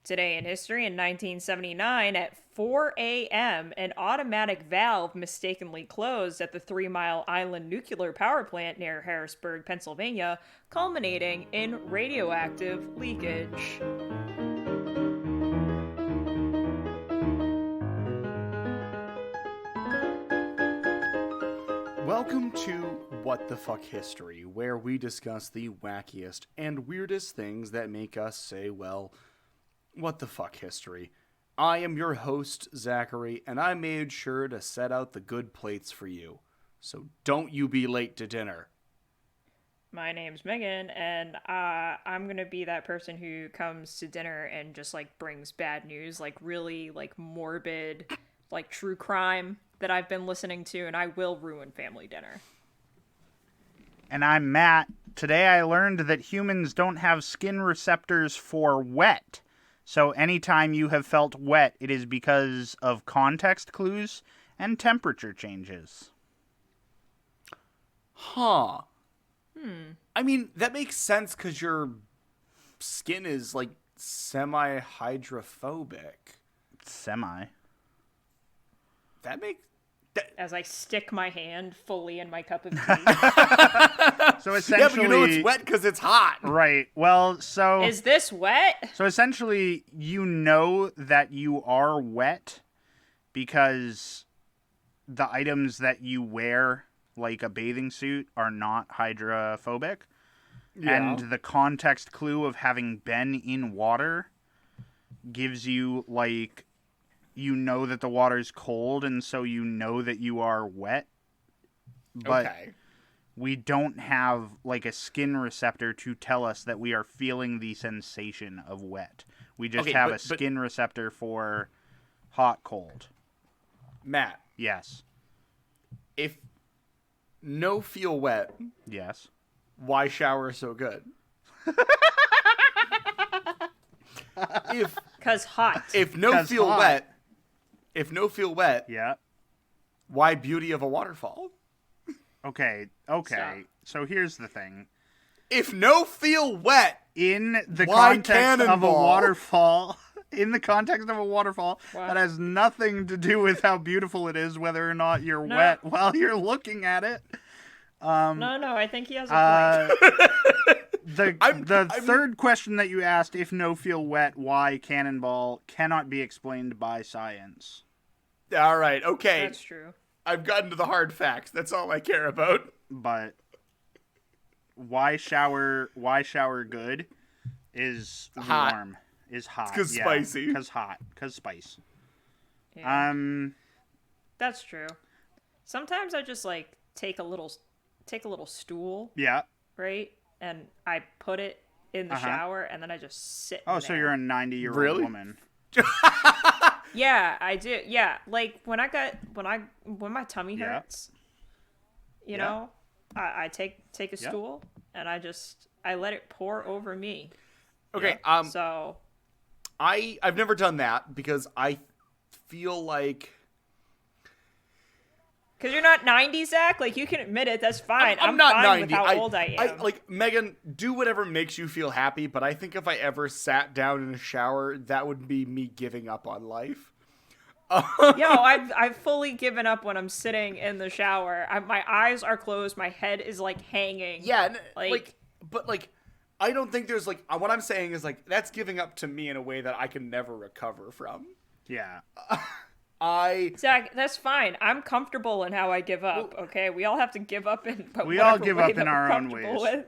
Today in history, in 1979, at 4 a.m., an automatic valve mistakenly closed at the 3 Mile Island nuclear power plant near Harrisburg, Pennsylvania, culminating in radioactive leakage. Welcome to What the Fuck History, where we discuss the wackiest and weirdest things that make us say, well, what the fuck history. I am your host, Zachary, and I made sure to set out the good plates for you. So don't you be late to dinner. My name's Meghan, and I'm gonna be that person who comes to dinner and just, brings bad news, really, morbid, true crime that I've been listening to, and I will ruin family dinner. And I'm Matt. Today I learned that humans don't have skin receptors for wet. So anytime you have felt wet, it is because of context clues and temperature changes. Huh. I mean, that makes sense because your skin is, semi-hydrophobic. Semi. That makes... As I stick my hand fully in my cup of tea. So essentially... Yeah, but you know it's wet because it's hot. Right. Well, so... Is this wet? So essentially, you know that you are wet because the items that you wear, like a bathing suit, are not hydrophobic. Yeah. And the context clue of having been in water gives you, you know that the water's cold, and so you know that you are wet. But Okay. we don't have, a skin receptor to tell us that we are feeling the sensation of wet. We just have a skin receptor for hot, cold. Matt. Yes. If no feel wet, Yes. why shower so good? Cause hot. If no 'Cause feel hot. wet, Yeah. why beauty of a waterfall? Okay. Stop. So here's the thing. If no feel wet, In the Why context of a cannonball? waterfall, Wow. that has nothing to do with how beautiful it is, whether or not you're No. wet while you're looking at it. No, I think he has a point. The third question that you asked, if no feel wet, why cannonball, cannot be explained by science. all right, okay. That's true. I've gotten to the hard facts. That's all I care about. But why shower good is Hot. warm, is hot. It's 'cause spicy. Because hot, because spice. Yeah. That's true. Sometimes I just take a little stool, Yeah. right? And I put it in the shower, and then I just sit. Oh, in so there. you're a 90-year-old Really? woman. Yeah, I do. Yeah, when my tummy Yeah. hurts, you know, I take a Yeah. stool and I let it pour over me. Okay, So I've never done that because I feel like because you're not 90, Zach, you can admit it. That's fine. I'm not fine 90. with how old I am. Megan, do whatever makes you feel happy, but I think if I ever sat down in a shower, that would be me giving up on life. I've fully given up when I'm sitting in the shower. My eyes are closed. My head is hanging. Yeah, Like- I don't think there's what I'm saying is that's giving up to me in a way that I can never recover from. Yeah. Zach, that's fine. I'm comfortable in how I give up. Okay, we all have to give up in. We all whatever give way up that in we're our own comfortable ways. with.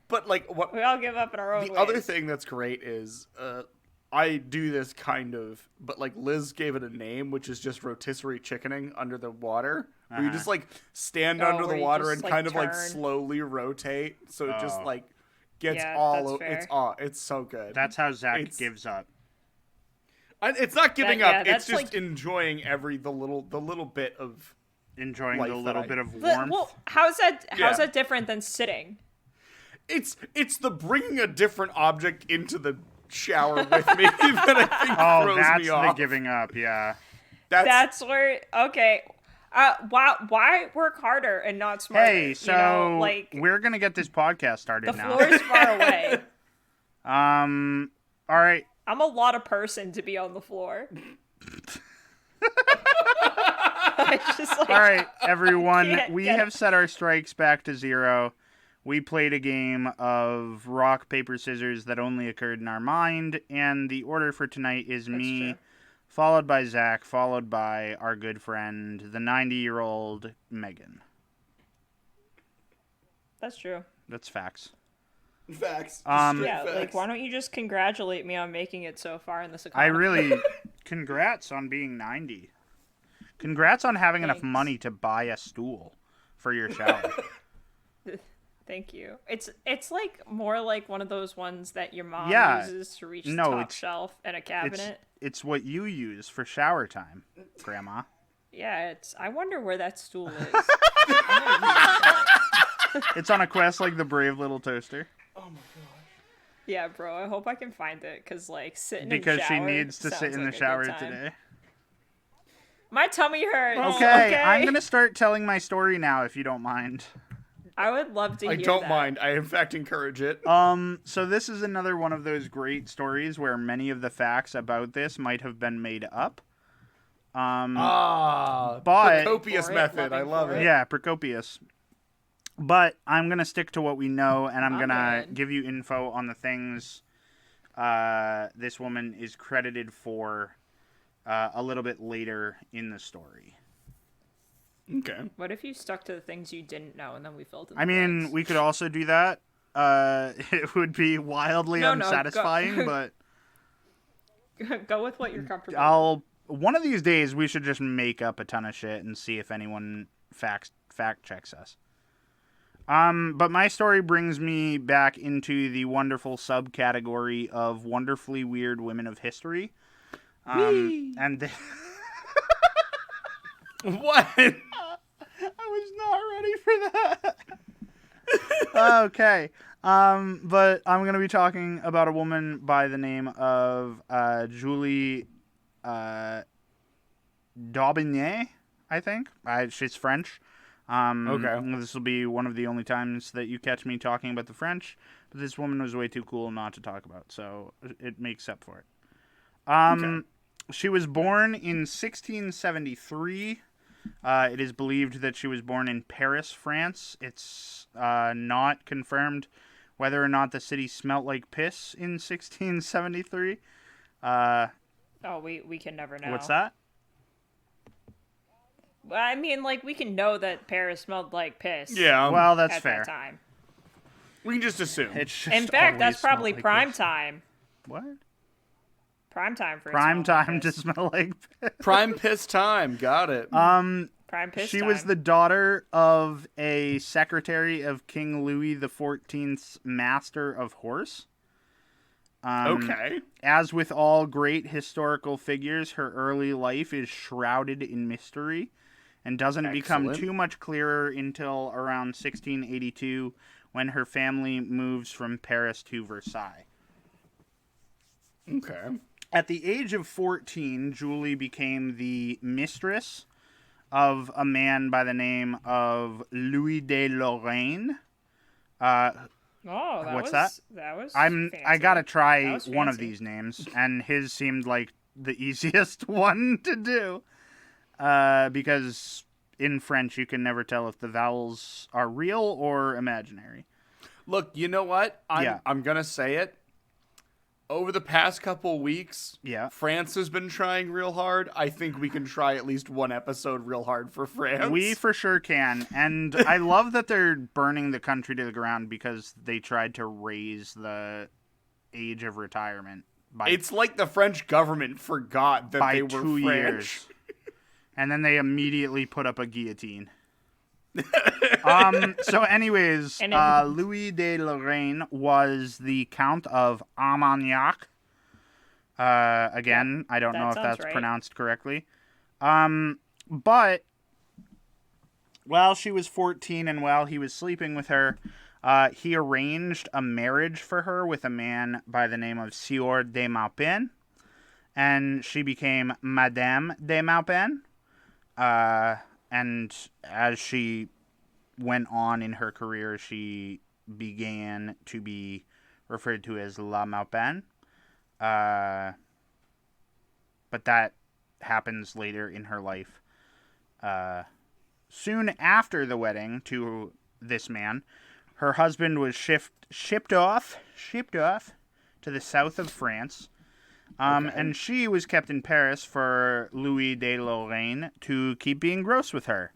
But what We all give up in our own the ways. other thing that's great is I do this kind of, but Liz gave it a name, which is just rotisserie chickening under the water. Where you just stand under the where you water just, and kind of turn. slowly rotate, so it just gets Yeah, all. that's fair. It's so good. That's how Zach It's- gives up. It's not giving up. that's It's just enjoying the little bit of. Enjoying Life the that little I- bit of But, warmth. well, how's that Yeah. different than sitting? It's the bringing a different object into the shower with me that I think throws that's me the off. giving up, yeah. That's where okay. Why work harder and not smarter? Hey, so we're gonna get this podcast started the now. floor is far away. All right. I'm a lot of person to be on the floor. It's just like, All right, everyone, can't we get have it. set our strikes back to 0. We played a game of rock, paper, scissors that only occurred in our mind, and the order for tonight is me, true. followed by Zach, followed by our good friend, the 90-year-old Meghan. That's true. That's facts. Facts. Yeah, like, why don't you just congratulate me on making it so far in this economy? Congrats on being 90. Congrats on having enough Thanks. money to buy a stool for your shower. Thank you. It's like more like one of those ones that your mom Yeah. uses to reach No, the top it's- shelf in a cabinet. It's what you use for shower time, Grandma. Yeah, I wonder where that stool is. I'm gonna use that. It's on a quest like the brave little toaster. Yeah, bro, I hope I can find it, because, like, sitting Because in the she shower needs to sit sounds in the like a good shower time. today. My tummy hurts. Okay, I'm going to start telling my story now, if you don't mind. I would love to hear I don't that. mind. I, in fact, encourage it. So this is another one of those great stories where many of the facts about this might have been made up. But but- copious For it, method. I loving love for it. it. Yeah, Procopius. But I'm going to stick to what we know, and I'm My going to man. give you info on the things this woman is credited for a little bit later in the story. Okay. What if you stuck to the things you didn't know and then we filled in the I mean, blanks? we could also do that. It would be wildly No, go. unsatisfying, but Go with what you're comfortable with. one of these days we should just make up a ton of shit and see if anyone fact checks us. But my story brings me back into the wonderful subcategory of wonderfully weird women of history. And What? I was not ready for that. Okay. But I'm going to be talking about a woman by the name of Julie Daubigny, I think. She's French. Okay. This will be one of the only times that you catch me talking about the French, but this woman was way too cool not to talk about, so it makes up for it. Okay. She was born in 1673. It is believed that she was born in Paris, France. It's not confirmed whether or not the city smelt like piss in 1673. Oh, we can never know. What's that? I mean, like, we can know that Paris smelled like piss. Yeah. Well, that's at fair. that time. we can just assume. It's just In fact, that's always smelled probably like prime piss. time. What? Prime time for it Prime smelling like time to piss. smell like piss. Prime piss time. Got it. Prime piss She time. was the daughter of a secretary of King Louis XIV's Master of Horse. Okay. As with all great historical figures, her early life is shrouded in mystery and doesn't become Excellent. too much clearer until around 1682 when her family moves from Paris to Versailles. Okay. At the age of 14, Julie became the mistress of a man by the name of Louis de Lorraine. Oh, What's that was I fancy. gotta That try was one of fancy. these names, and his seemed like the easiest one to do. Because in French you can never tell if the vowels are real or imaginary. Look, you know what? Yeah. I'm gonna say it. Over the past couple weeks, Yeah. France has been trying real hard. I think we can try at least one episode real hard for France. We for sure can, and I love that they're burning the country to the ground because they tried to raise the age of retirement by It's like the French government forgot that by they were 2 French. years, and then they immediately put up a guillotine. So anyways, And it- Louis de Lorraine was the Count of Armagnac. Again, I don't that know if sounds that's right. pronounced correctly. But while she was 14 and while he was sleeping with her, he arranged a marriage for her with a man by the name of Sieur de Maupin, and she became Madame de Maupin. And as she went on in her career, she began to be referred to as La Maupin. but that happens later in her life. Soon after the wedding to this man, her husband was shipped off to the south of France. And she was kept in Paris for Louis de Lorraine to keep being gross with her.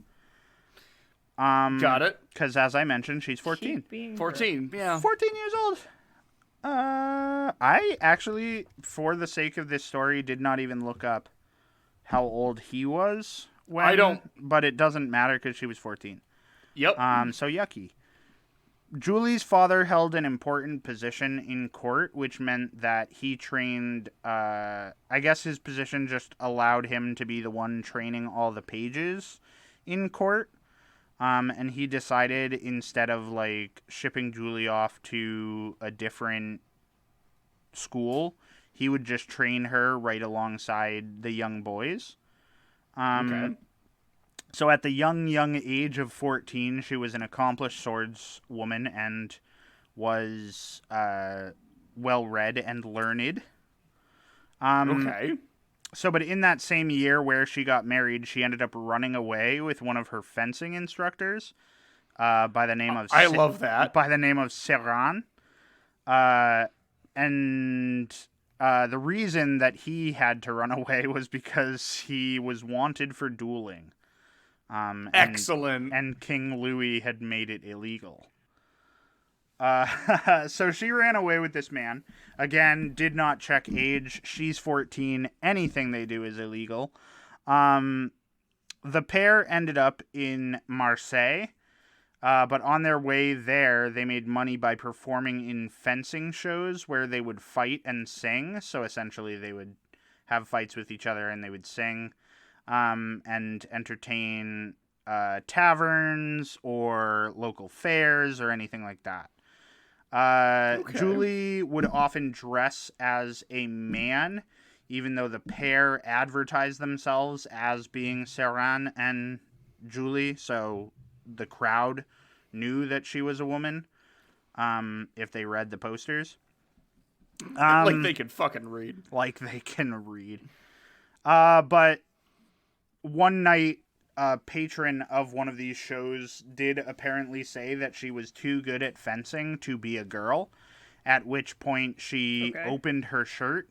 Got it. Because, as I mentioned, she's 14. 14, yeah. 14 years old. I actually, for the sake of this story, did not even look up how old he was. I don't. But it doesn't matter because she was 14. Yep. So yucky. Julie's father held an important position in court, which meant that he trained, I guess his position just allowed him to be the one training all the pages in court. And he decided, instead of, like, shipping Julie off to a different school, he would just train her right alongside the young boys. Okay. So at the young age of 14, she was an accomplished swordswoman and was well-read and learned. Okay. So, but in that same year where she got married, she ended up running away with one of her fencing instructors by the name of... I love that. By the name of Serran. And the reason that he had to run away was because he was wanted for dueling. Excellent. And King Louis had made it illegal. So she ran away with this man. Again, did not check age. She's 14. Anything they do is illegal. The pair ended up in Marseille. But on their way there, they made money by performing in fencing shows where they would fight and sing. So essentially they would have fights with each other and they would sing. And entertain taverns or local fairs or anything like that. Okay. Julie would often dress as a man, even though the pair advertised themselves as being Serran and Julie, so the crowd knew that she was a woman if they read the posters. Like they can fucking read. Like they can read. But one night, a patron of one of these shows did apparently say that she was too good at fencing to be a girl, at which point she opened her shirt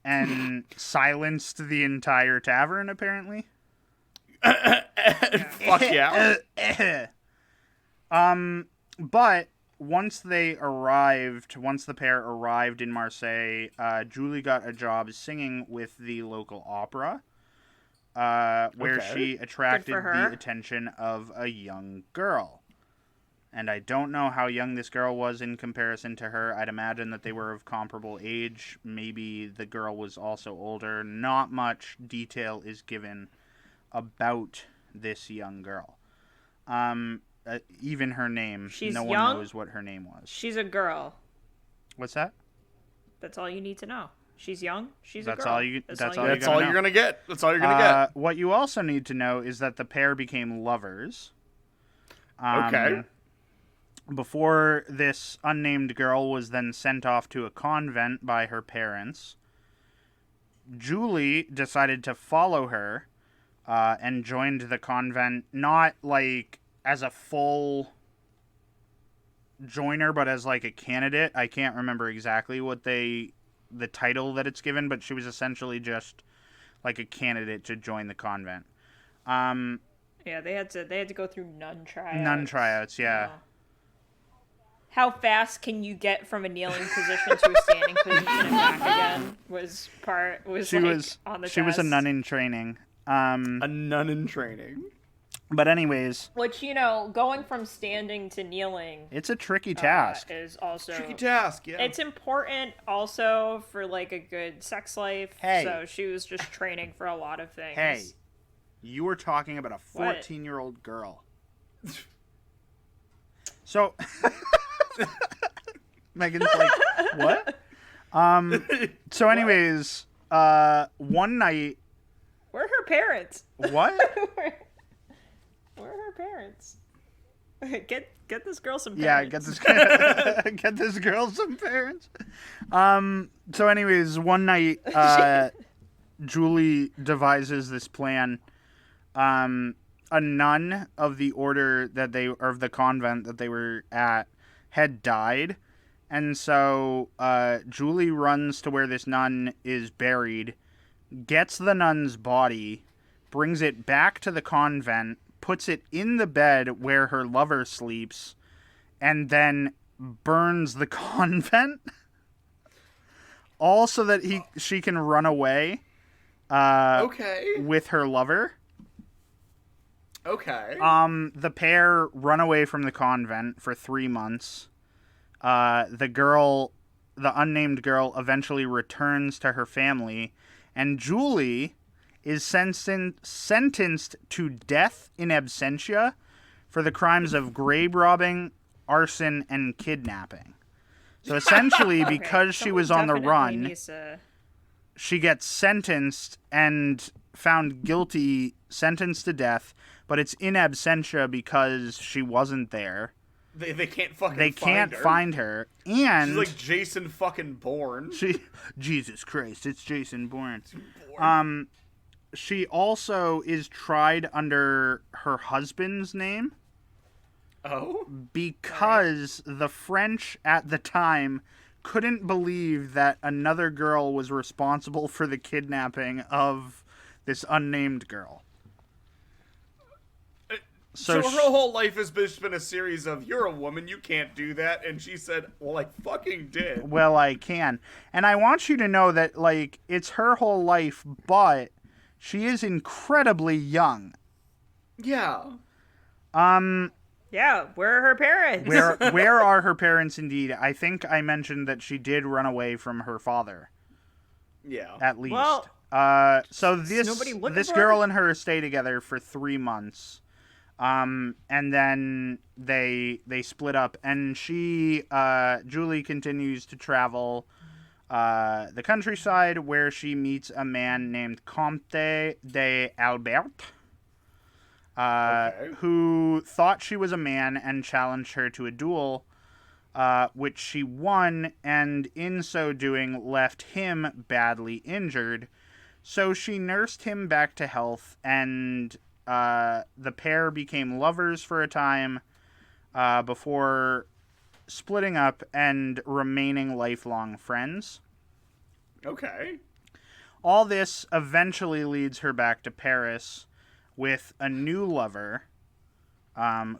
and silenced the entire tavern, apparently. Fuck yeah. But once the pair arrived in Marseille, Julie got a job singing with the local opera. Where she attracted the attention of a young girl. And I don't know how young this girl was in comparison to her. I'd imagine that they were of comparable age. Maybe the girl was also older. Not much detail is given about this young girl. Even her name, no one knows what her name was. She's a girl. What's that? That's all you need to know. She's young. She's a girl. That's all you're gonna get. That's all you're gonna get. What you also need to know is that the pair became lovers. Okay. Before this unnamed girl was then sent off to a convent by her parents, Julie decided to follow her and joined the convent, not like as a full joiner, but as like a candidate. I can't remember exactly what the title that it's given, but she was essentially just like a candidate to join the convent. Yeah, they had to go through nun tryouts. Nun tryouts, yeah. How fast can you get from a kneeling position to a standing position and back again? She was a nun in training. A nun in training. But anyways, which, going from standing to kneeling, it's a tricky task. Is also tricky task. Yeah, it's important also for like a good sex life. Hey, so she was just training for a lot of things. Hey, you were talking about a 14-year-old girl. So, Megan's like, what? So, anyways, one night. Where are her parents? What? Where are her parents? Get this girl some Yeah, parents. get this girl some parents. So anyways, one night, Julie devises this plan. A nun of the order of the convent that they were at had died. And so, Julie runs to where this nun is buried, gets the nun's body, brings it back to the convent, puts it in the bed where her lover sleeps, and then burns the convent. All so that she can run away with her lover. Okay. The pair run away from the convent for 3 months. The unnamed girl, eventually returns to her family, and Julie is sentenced to death in absentia for the crimes of grave robbing, arson, and kidnapping. So essentially, because she was on the run, she gets sentenced and found guilty, sentenced to death, but it's in absentia because she wasn't there. They can't fucking They can't find her. And she's like Jason fucking Bourne. Jesus Christ, it's Jason Bourne. She also is tried under her husband's name. Oh? Because the French at the time couldn't believe that another girl was responsible for the kidnapping of this unnamed girl. So her whole life has been a series of, you're a woman, you can't do that. And she said, well, I fucking did. Well, I can. And I want you to know that, like, it's her whole life, but she is incredibly young. Yeah. Yeah, where are her parents? Where are her parents indeed? I think I mentioned that she did run away from her father. Yeah. At least. Well, so this girl and her stay together for 3 months. And then they split up, and Julie continues to travel the countryside, where she meets a man named Comte de Albert, who thought she was a man and challenged her to a duel, which she won, and in so doing left him badly injured. So she nursed him back to health, and the pair became lovers for a time before splitting up and remaining lifelong friends. Okay. All this eventually leads her back to Paris with a new lover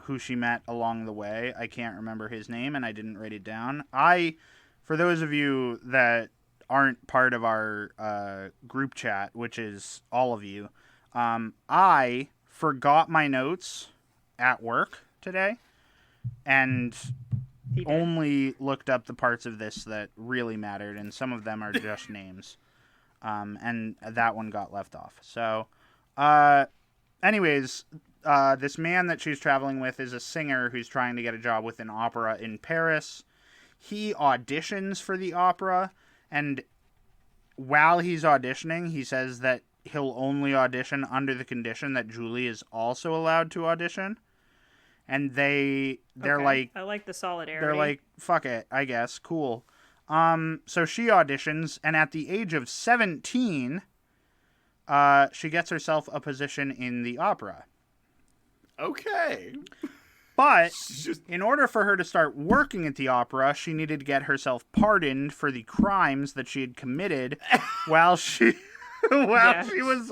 who she met along the way. I can't remember his name, and I didn't write it down. For those of you that aren't part of our group chat, which is all of you, I forgot my notes at work today and only looked up the parts of this that really mattered, and some of them are just names. And that one got left off. So, anyways, this man that she's traveling with is a singer who's trying to get a job with an opera in Paris. He auditions for the opera, and while he's auditioning, he says that he'll only audition under the condition that Julie is also allowed to audition. And they're like, I like the solidarity. They're like, fuck it, I guess, cool. So she auditions, and at the age of 17, she gets herself a position in the opera. Okay. But in order for her to start working at the opera, she needed to get herself pardoned for the crimes that she had committed while she was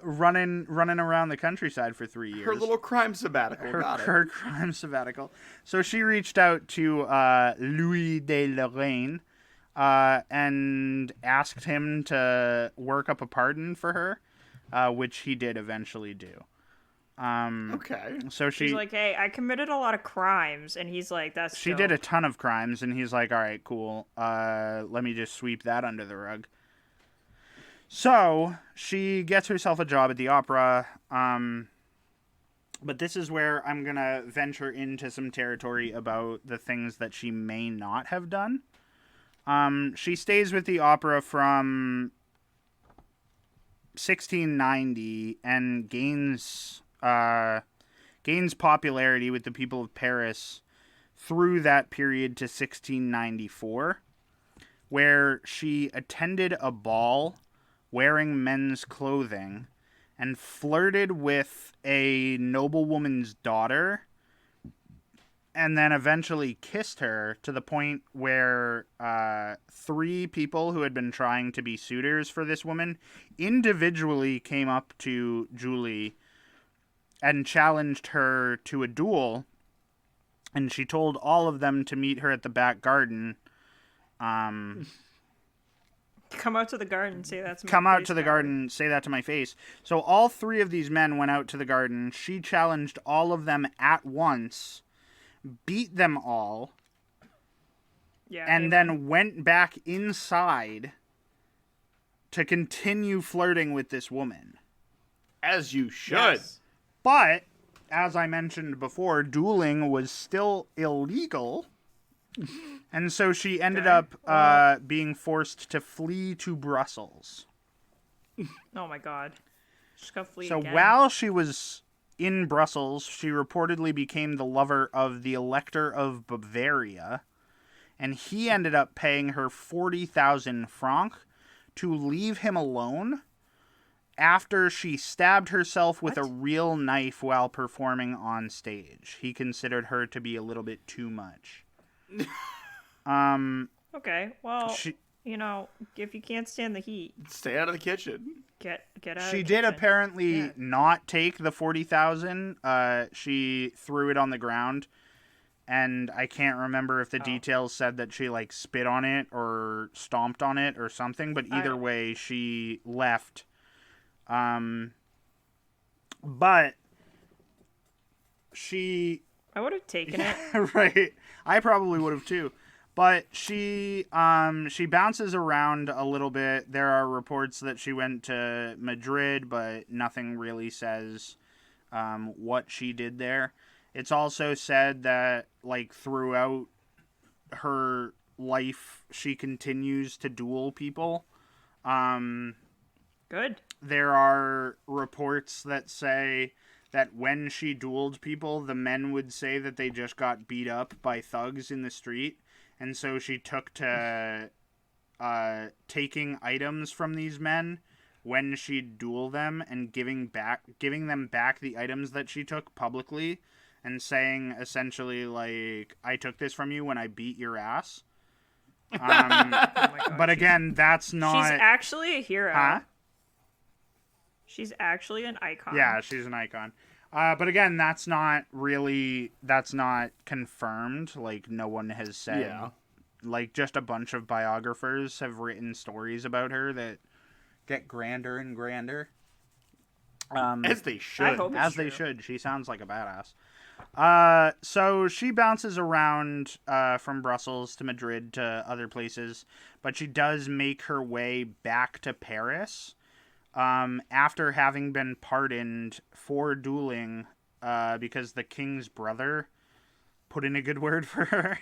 running around the countryside for 3 years. Her little crime sabbatical. Her crime sabbatical. So she reached out to Louis de Lorraine and asked him to work up a pardon for her, which he did eventually do. Okay. So she's like, hey, I committed a lot of crimes, and he's like, that's she did a ton of crimes, and he's like, all right, cool. Let me just sweep that under the rug. So she gets herself a job at the opera. But this is where I'm gonna venture into some territory about the things that she may not have done. She stays with the opera from 1690 and gains gains popularity with the people of Paris through that period to 1694, where she attended a ball wearing men's clothing and flirted with a noblewoman's daughter, and then eventually kissed her to the point where 3 people who had been trying to be suitors for this woman individually came up to Julie and challenged her to a duel, and she told all of them to meet her at the back garden. Come out to the garden, say that to my Come out face, to the Howard. garden, say that to my face. So all 3 of these men went out to the garden. She challenged all of them at once, beat them all, Yeah, and amen. then went back inside to continue flirting with this woman. As you should. Yes. But, as I mentioned before, dueling was still illegal. And so she ended Okay. up being forced to flee to Brussels. Oh my god. Just go flee So again. while she was in Brussels, she reportedly became the lover of the Elector of Bavaria, and he ended up paying her 40,000 francs to leave him alone after she stabbed herself with a What? real knife while performing on stage. He considered her to be a little bit too much. Okay, well, She if you can't stand the heat, Stay out of the kitchen. get out of She the did kitchen. apparently Yeah. not take the 40,000. She threw it on the ground, and I can't remember if the details said that she like spit on it or stomped on it or something. But either way, she left. But she I would have taken it. right, I probably would have too. But she bounces around a little bit. There are reports that she went to Madrid, but nothing really says what she did there. It's also said that like throughout her life, she continues to duel people. Good. There are reports that say that when she dueled people, the men would say that they just got beat up by thugs in the street. And so she took to taking items from these men when she'd duel them and giving them back the items that she took publicly and saying essentially like, I took this from you when I beat your ass. Oh my god. But again, that's not... She's actually a hero. Huh? She's actually an icon. Yeah, she's an icon. But again, that's not confirmed. Like, no one has said. Yeah. Like, just a bunch of biographers have written stories about her that get grander and grander. As they should. I hope As it's they true. should. She sounds like a badass. So she bounces around from Brussels to Madrid to other places, but she does make her way back to Paris after having been pardoned for dueling because the king's brother put in a good word for her.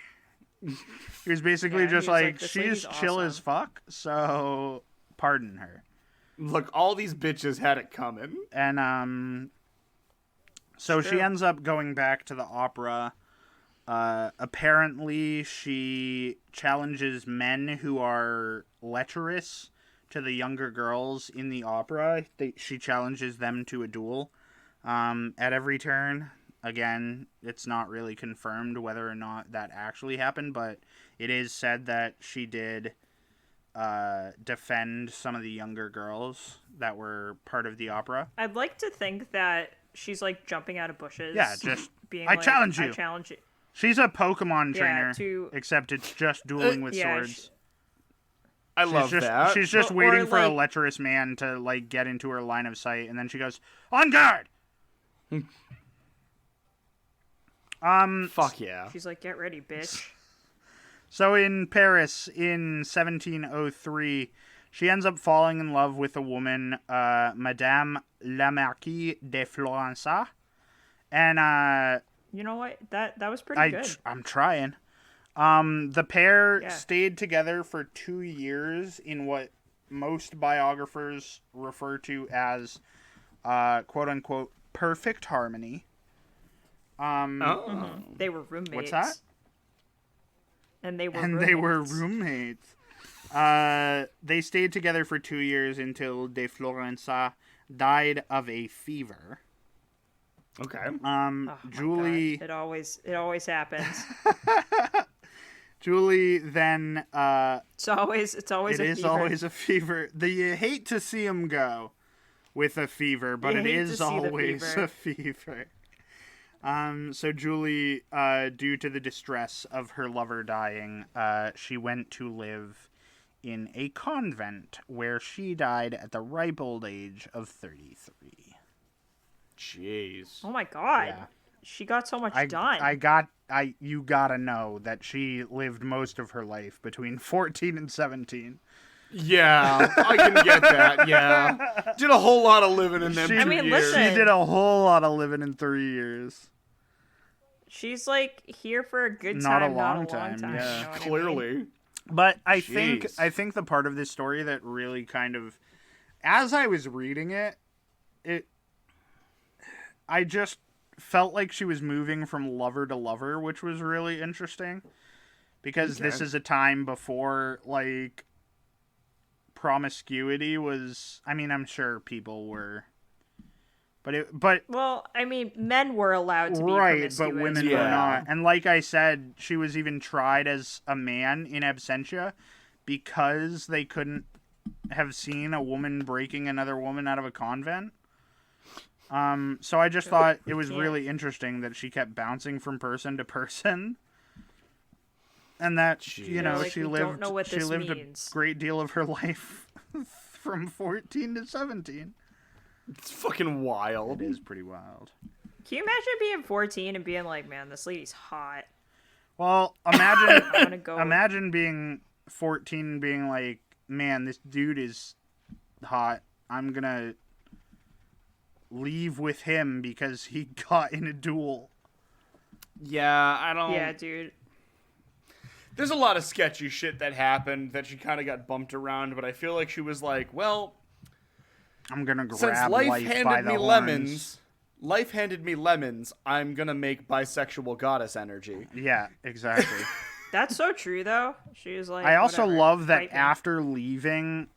He was basically Yeah, just he was like, "This she's lady's chill awesome." as fuck, so pardon her. Look, all these bitches had it coming. And so she True. ends up going back to the opera. Apparently she challenges men who are lecherous to the younger girls in the opera. She challenges them to a duel at every turn. Again, it's not really confirmed whether or not that actually happened, but it is said that she did defend some of the younger girls that were part of the opera. I'd like to think that she's like jumping out of bushes. Yeah, just, being I like, challenge you. I challenge you. She's a Pokemon Yeah, trainer, to- except it's just dueling with yeah, swords. I love that. She's just Or waiting for a like- lecherous man to like get into her line of sight, and then she goes, "On guard!" Fuck yeah. She's like, get ready, bitch. So in Paris in 1703, she ends up falling in love with a woman, Madame la Marquise de Florença, and You know what? That was pretty good. I'm trying. The pair Yeah. stayed together for 2 years in what most biographers refer to as, quote unquote, perfect harmony. They were roommates. What's that? And they were And roommates. they were roommates. They stayed together for 2 years until De Florenza died of a fever. Okay. Oh, Julie. God. It always happens. Julie then. It's always It a is fever. always a fever. You hate to see him go with a fever, but You it hate to is see the always fever. a fever. So Julie, due to the distress of her lover dying, she went to live in a convent where she died at the ripe old age of 33. Jeez. Oh my God. Yeah. She got so much done. You gotta know that she lived most of her life between 14 and 17. Yeah, I can get that. Yeah, did a whole lot of living in them. She- 2 I mean, years. listen. She did a whole lot of living in 3 years. She's like here for a good Not a time, not a long long time, time. yeah. You know what I mean? Clearly. But Jeez. I think the part of this story that really kind of, as I was reading it, I just felt like she was moving from lover to lover, which was really interesting. Because this Okay. is a time before, like, promiscuity was, I mean, I'm sure people were, but Well, I mean, men were allowed to be right, promiscuous. but women Yeah. were not. And like I said, she was even tried as a man in absentia because they couldn't have seen a woman breaking another woman out of a convent. So I just thought it was Yeah. really interesting that she kept bouncing from person to person. And that, you know, Like, she we lived don't know what she this lived means. a great deal of her life from 14 to 17. It's fucking wild. It is pretty wild. Can you imagine being 14 and being like, man, this lady's hot. Well, I'm gonna go. imagine being 14 and being like, man, this dude is hot. I'm gonna leave with him because he got in a duel. Yeah, I don't. Yeah, dude. There's a lot of sketchy shit that happened that she kind of got bumped around, but I feel like she was like, well, I'm gonna since grab life life by handed the me horns. lemons, I'm gonna make bisexual goddess energy. Yeah, exactly. That's so true, though. She was like, I also whatever, love that fight me. after leaving,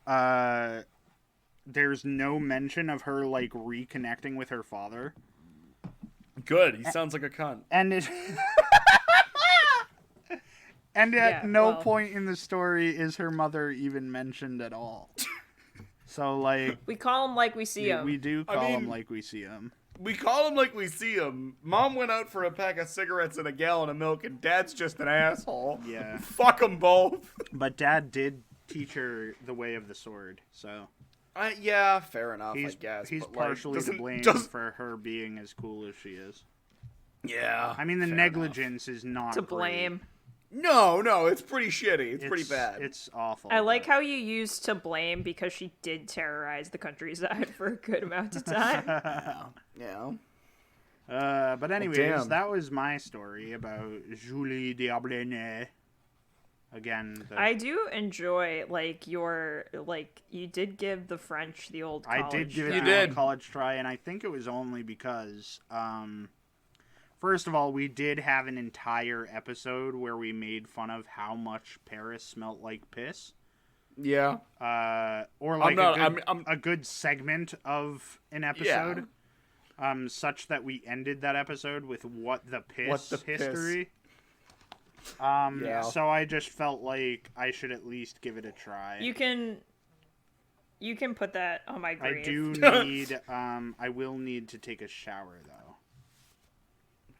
there's no mention of her like reconnecting with her father, Good. He sounds like a cunt. and it. And at Yeah, no well- point in the story is her mother even mentioned at all. So, like, We call him like we see him. we do I call mean- him like we see him. We call him like we see him. Mom went out for a pack of cigarettes and a gallon of milk, and Dad's just an asshole. Yeah. Fuck them both. But Dad did teach her the way of the sword, so Yeah, fair enough, he's I guess. he's but, like, partially to doesn't- blame doesn't- for her being as cool as she is. Yeah. I mean, the fair negligence is not to great. blame. enough. No, it's pretty shitty. It's pretty bad. It's awful. I like but- how you used to blame because she did terrorize the countryside for a good amount of time. Yeah. But anyways, damn. that was my story about Julie Diablene. Again, I do enjoy like your like you did give the French the old college I did give it You a did. college try, and I think it was only because, first of all, we did have an entire episode where we made fun of how much Paris smelt like piss. Yeah. Or like not- a, good, I'm- a good segment of an episode. Such that we ended that episode with what the piss history. Yeah. So I just felt like I should at least give it a try. You can put that on my grave. I do need. I will need to take a shower though.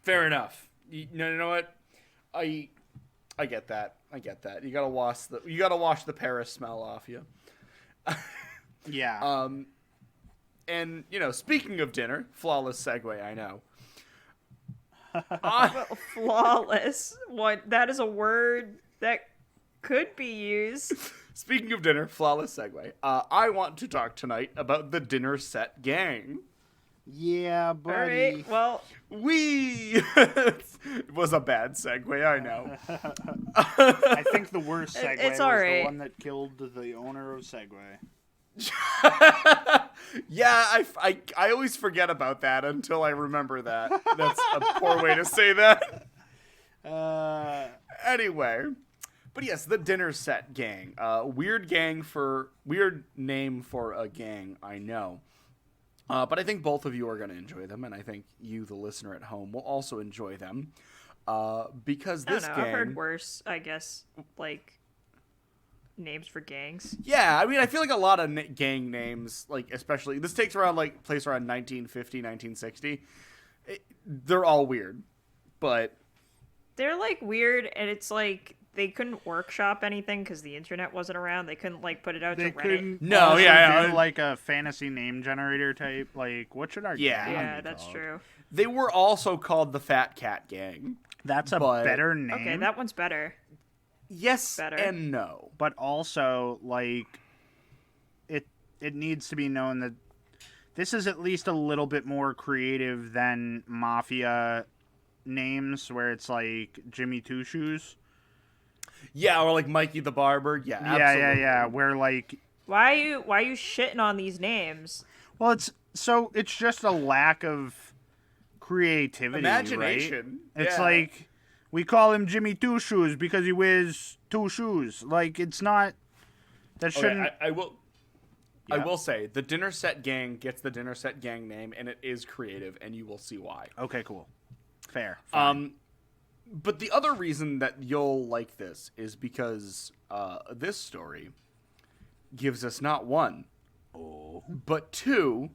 Fair enough. You know what? I get that. I get that. You gotta wash the Paris smell off you. Yeah. And speaking of dinner, flawless segue. I know. Flawless. What? That is a word that could be used. Speaking of dinner, flawless segue. I want to talk tonight about the dinner set gang. Yeah, All buddy. right. Well, It was a bad segue, I know. I think the worst segue It's was all the right. one that killed the owner of Segway. Yeah, I always forget about that until I remember that. That's a poor way to say that. Anyway. But yes, the Dinner Set Gang. Weird name for a gang, I know. But I think both of you are going to enjoy them, and I think you, the listener at home, will also enjoy them. Because this gang... I've heard worse, I guess, like, names for gangs. Yeah, I mean, I feel like a lot of gang names, like, especially... This takes around, like, place around 1950, 1960. They're all weird, but... They're, like, weird, and it's, like... They couldn't workshop anything because the internet wasn't around. They couldn't, like, put it out to Reddit. Couldn't no, yeah. do, like, a fantasy name generator type. Like, what should our gang be Yeah, that's called? true. They were also called the Fat Cat Gang. That's a better name. Okay, that one's better. Yes Better. and no. But also, like, it needs to be known that this is at least a little bit more creative than Mafia names, where it's like Jimmy Two Shoes. Yeah, or like Mikey the Barber. Yeah, absolutely. Yeah. Where, like... Why are you shitting on these names? Well, it's just a lack of creativity, Imagination. Right? It's yeah. like, we call him Jimmy Two Shoes because he wears two shoes. Like, it's not... That shouldn't... Okay, I will say, the Dinner Set Gang gets the Dinner Set Gang name, and it is creative, and you will see why. Okay, cool. Fair. Fine. But the other reason that you'll like this is because this story gives us not one, but two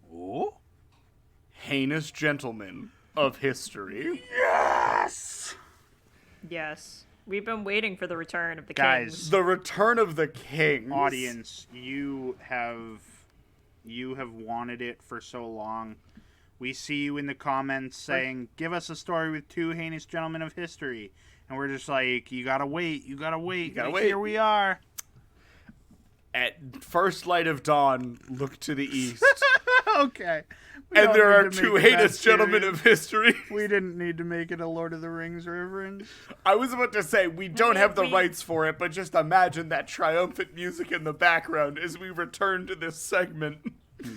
heinous gentlemen of history. Yes. We've been waiting for the return of the Guys. kings. The return of the kings. Audience, you have wanted it for so long. We see you in the comments saying, give us a story with two heinous gentlemen of history. And we're just like, you gotta wait. Here we are. At first light of dawn, look to the east. Okay. And there are two heinous gentlemen of history. We didn't need to make it a Lord of the Rings reference. I was about to say, we don't have the rights for it, but just imagine that triumphant music in the background as we return to this segment.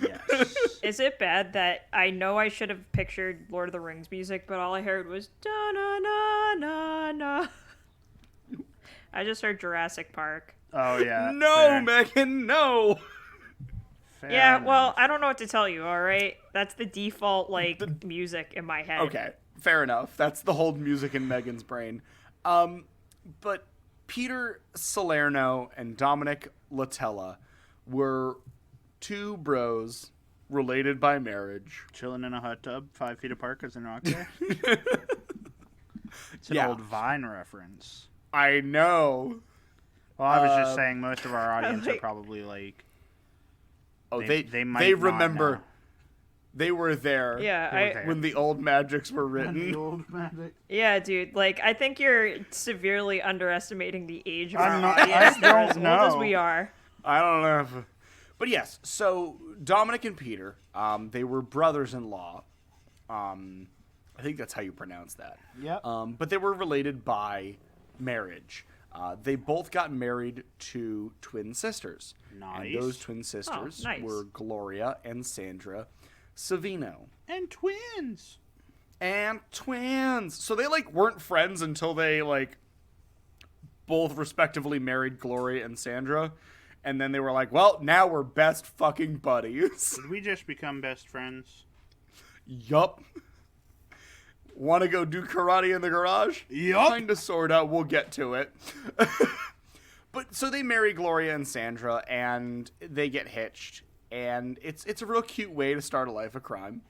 Yes. Is it bad that I know I should have pictured Lord of the Rings music, but all I heard was da na na na na. I just heard Jurassic Park. Oh, yeah. No, Meghan, no. Fair Yeah, enough. well, I don't know what to tell you, all right? That's the default, like, music in my head. Okay, fair enough. That's the whole music in Meghan's brain. But Peter Salerno and Dominic Latella were two bros related by marriage. Chilling in a hot tub, 5 feet apart because they're not there. It's an Yeah. old Vine reference. I know. Well, I was just saying most of our audience are like- probably like... Oh, They might they not remember. know. They were there. Yeah, They were there. When the old magics were written. Yeah, dude. Like, I think you're severely underestimating the age of I'm our not- audience. I They're don't as old know. as we are. I don't know if... But yes, so Dominic and Peter, they were brothers-in-law. I think that's how you pronounce that. Yep. But they were related by marriage. They both got married to twin sisters. Nice. And those twin sisters nice. were Gloria and Sandra Savino. And twins. And twins. So they, like, weren't friends until they, like, both respectively married Gloria and Sandra. And then they were like, well, now we're best fucking buddies. Did we just become best friends? Yup. Want to go do karate in the garage? Yup. Kinda, sorta. We'll get to it. But so they marry Gloria and Sandra, and they get hitched. And it's a real cute way to start a life of crime.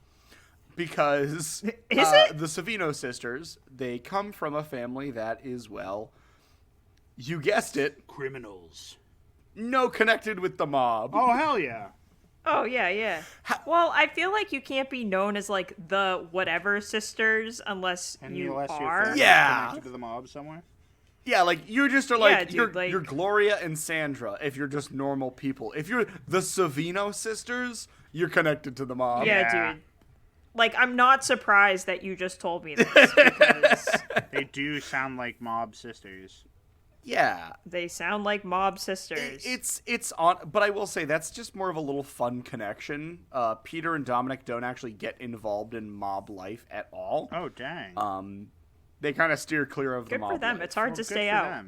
Because the Savino sisters, they come from a family that is, well, you guessed it, Criminals. no connected with the mob. Oh, hell yeah. Oh, yeah. Well, I feel like you can't be known as, like, the whatever sisters unless you Unless your are. family's Yeah. connected to the mob somewhere. Yeah, like, you just are like, Yeah, dude, you're, like- you're Gloria and Sandra if you're just normal people. If you're the Savino sisters, you're connected to the mob. Yeah, dude. Like, I'm not surprised that you just told me this because They do sound like mob sisters. Yeah. They sound like mob sisters. It's on, but I will say that's just more of a little fun connection. Peter and Dominic don't actually get involved in mob life at all. Oh, dang. They kind of steer clear of the Good mob for them. life. It's hard to stay out.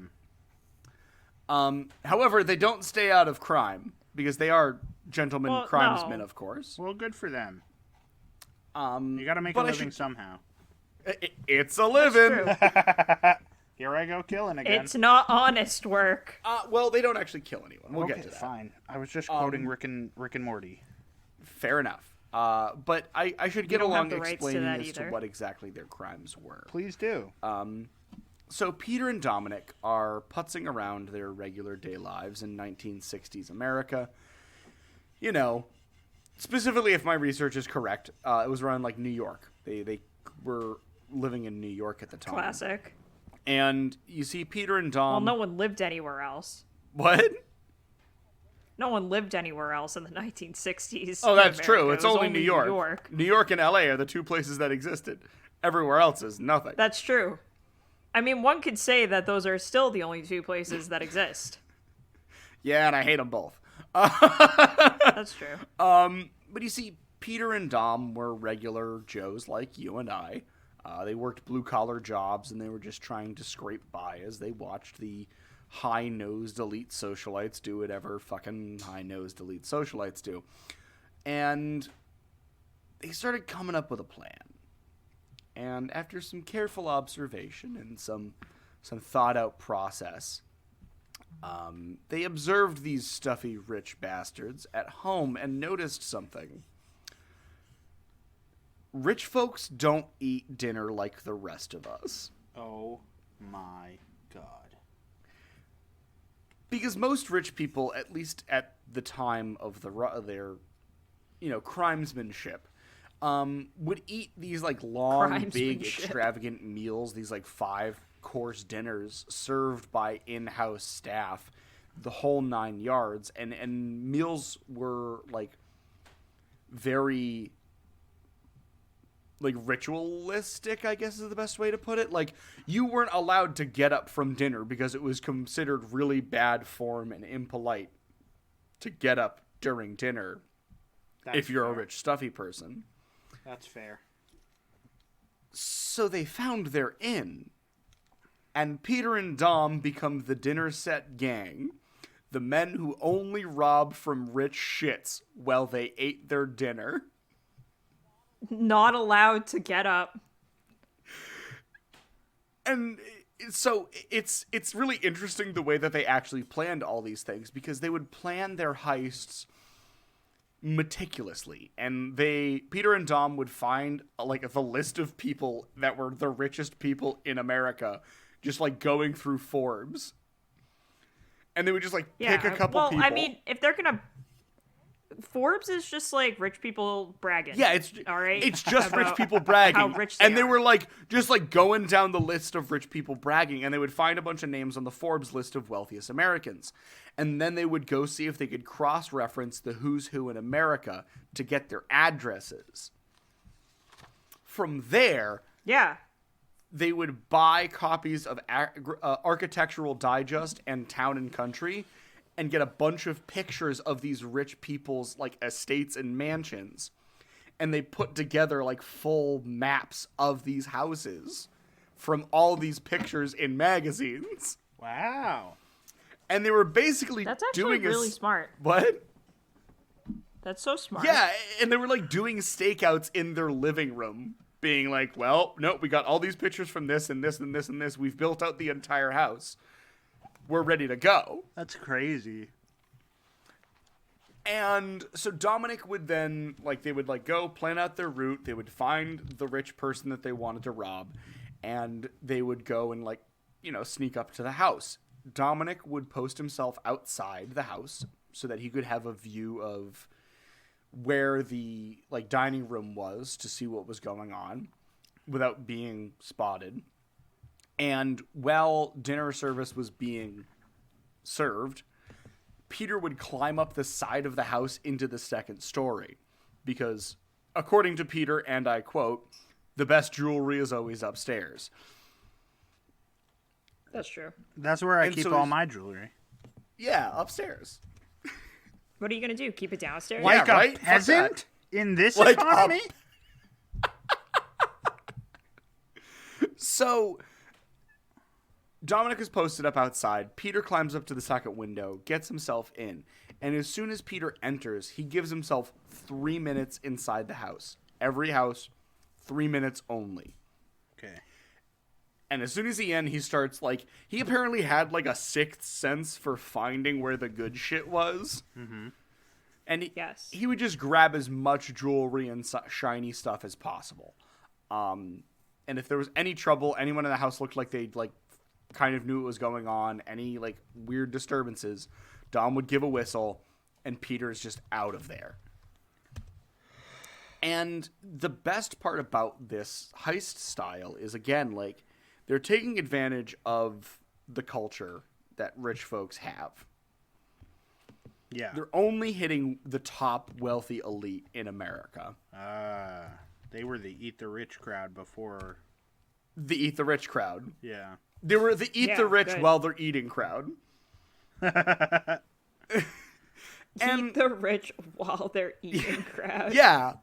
However, they don't stay out of crime because they are gentlemen crimesmen, no. of course. Well, good for them. You got to make a but living somehow. It's a living. Here I go killing again. It's not honest work. Well, they don't actually kill anyone. We'll get to that. Fine. I was just quoting Rick and Morty. Fair enough. But I should get along the rights to explaining that as either. to what exactly their crimes were. Please do. So Peter and Dominic are putzing around their regular day lives in 1960s America. You know, specifically if my research is correct, it was around like New York. They were living in New York at the time. Classic. And you see Peter and Dom... Well, no one lived anywhere else. What? No one lived anywhere else in the 1960s. Oh, that's in true. America. It's It was only New York. New York and LA are the two places that existed. Everywhere else is nothing. That's true. I mean, one could say that those are still the only two places that exist. Yeah, and I hate them both. That's true. But you see, Peter and Dom were regular Joes like you and I. They worked blue-collar jobs, and they were just trying to scrape by as they watched the high-nosed elite socialites do whatever fucking high-nosed elite socialites do. And they started coming up with a plan. And after some careful observation and some thought-out process, they observed these stuffy rich bastards at home and noticed something. Rich folks don't eat dinner like the rest of us. Oh my God. Because most rich people, at least at the time of their, crimesmanship, would eat these like long, big, extravagant meals, these like 5-course dinners served by in-house staff, the whole 9 yards, and meals were like very like ritualistic, I guess is the best way to put it. Like, you weren't allowed to get up from dinner because it was considered really bad form and impolite to get up during dinner. If you're a rich, stuffy person. That's fair. So they found their inn, and Peter and Dom become the dinner set gang, the men who only rob from rich shits while they ate their dinner. Not allowed to get up. And so it's really interesting the way that they actually planned all these things, because they would plan their heists meticulously, and Peter and Dom would find like the list of people that were the richest people in America, just like going through Forbes, and they would just like pick a couple people. I mean, if they're gonna, Forbes is just like rich people bragging. Yeah, it's all right. It's just rich people bragging. How rich they they are. were like just like going down the list of rich people bragging, and they would find a bunch of names on the Forbes list of wealthiest Americans. And then they would go see if they could cross-reference the who's who in America to get their addresses. From there, they would buy copies of Architectural Digest and Town and Country and get a bunch of pictures of these rich people's like estates and mansions. And they put together like full maps of these houses from all these pictures in magazines. Wow. And they were basically That's actually doing really smart. What? That's so smart. Yeah, and they were like doing stakeouts in their living room, being like, well, no, we got all these pictures from this and this and this and this. We've built out the entire house. We're ready to go. That's crazy. And so Dominic would then, like, they would, like, go plan out their route. They would find the rich person that they wanted to rob, and they would go and, like, sneak up to the house. Dominic would post himself outside the house so that he could have a view of where the, like, dining room was to see what was going on without being spotted. And while dinner service was being served, Peter would climb up the side of the house into the second story because, according to Peter, and I quote, "the best jewelry is always upstairs." That's true. That's where I And keep so all there's- my jewelry. Yeah, upstairs. What are you going to do? Keep it downstairs? Yeah, Like right? a Fuck peasant in this Like economy? So, Dominic is posted up outside. Peter climbs up to the second window, gets himself in, and as soon as Peter enters, he gives himself 3 minutes inside the house. Every house, 3 minutes only. Okay. And as soon as he starts, like, he apparently had, like, a sixth sense for finding where the good shit was. Mm-hmm. And he would just grab as much jewelry and shiny stuff as possible. And if there was any trouble, anyone in the house looked like they, like, kind of knew what was going on, any, like, weird disturbances, Dom would give a whistle, and Peter's just out of there. And the best part about this heist style is, again, like, they're taking advantage of the culture that rich folks have. Yeah. They're only hitting the top wealthy elite in America. They were the eat the rich crowd before. The eat the rich crowd. Yeah. They were the eat the rich good. while they're eating crowd. Eat the rich while they're eating crowd. Yeah.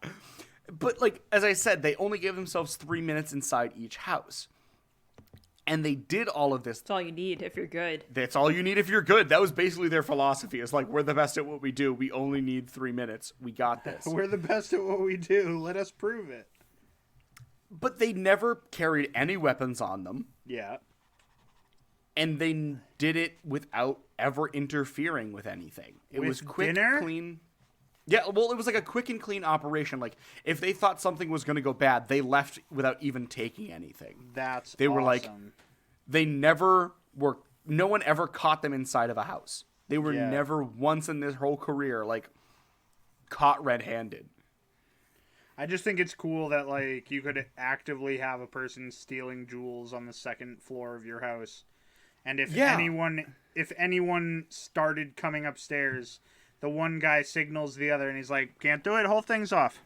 But, like, as I said, they only gave themselves 3 minutes inside each house. And they did all of this. That's all you need if you're good. That's all you need if you're good. That was basically their philosophy. It's like, we're the best at what we do. We only need 3 minutes. We got this. We're the best at what we do. Let us prove it. But they never carried any weapons on them. Yeah. And they did it without ever interfering with anything. It With was quick, dinner? clean. Yeah, well, it was like a quick and clean operation. Like, if they thought something was going to go bad, they left without even taking anything. They were like, they never were, no one ever caught them inside of a house. They were never once in their whole career, like, caught red-handed. I just think it's cool that, like, you could actively have a person stealing jewels on the second floor of your house. And if anyone started coming upstairs, the one guy signals the other and he's like, can't do it, whole thing's off.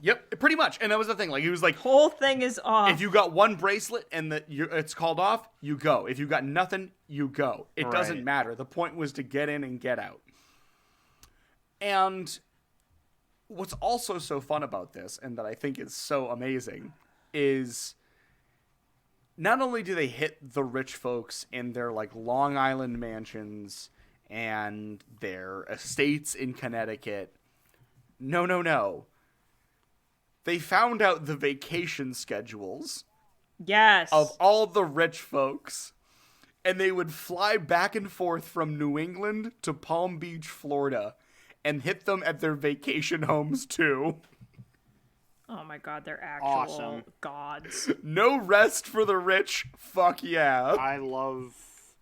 Yep, pretty much. And that was the thing. Like, he was like, Whole thing is off. if you got one bracelet and it's called off, you go. If you got nothing, you go. It doesn't matter. The point was to get in and get out. And what's also so fun about this, and that I think is so amazing, is not only do they hit the rich folks in their, like, Long Island mansions and their estates in Connecticut. No. They found out the vacation schedules of all the rich folks, and they would fly back and forth from New England to Palm Beach, Florida, and hit them at their vacation homes too. Oh my god, they're actual Awesome. gods. No rest for the rich. Fuck yeah. I love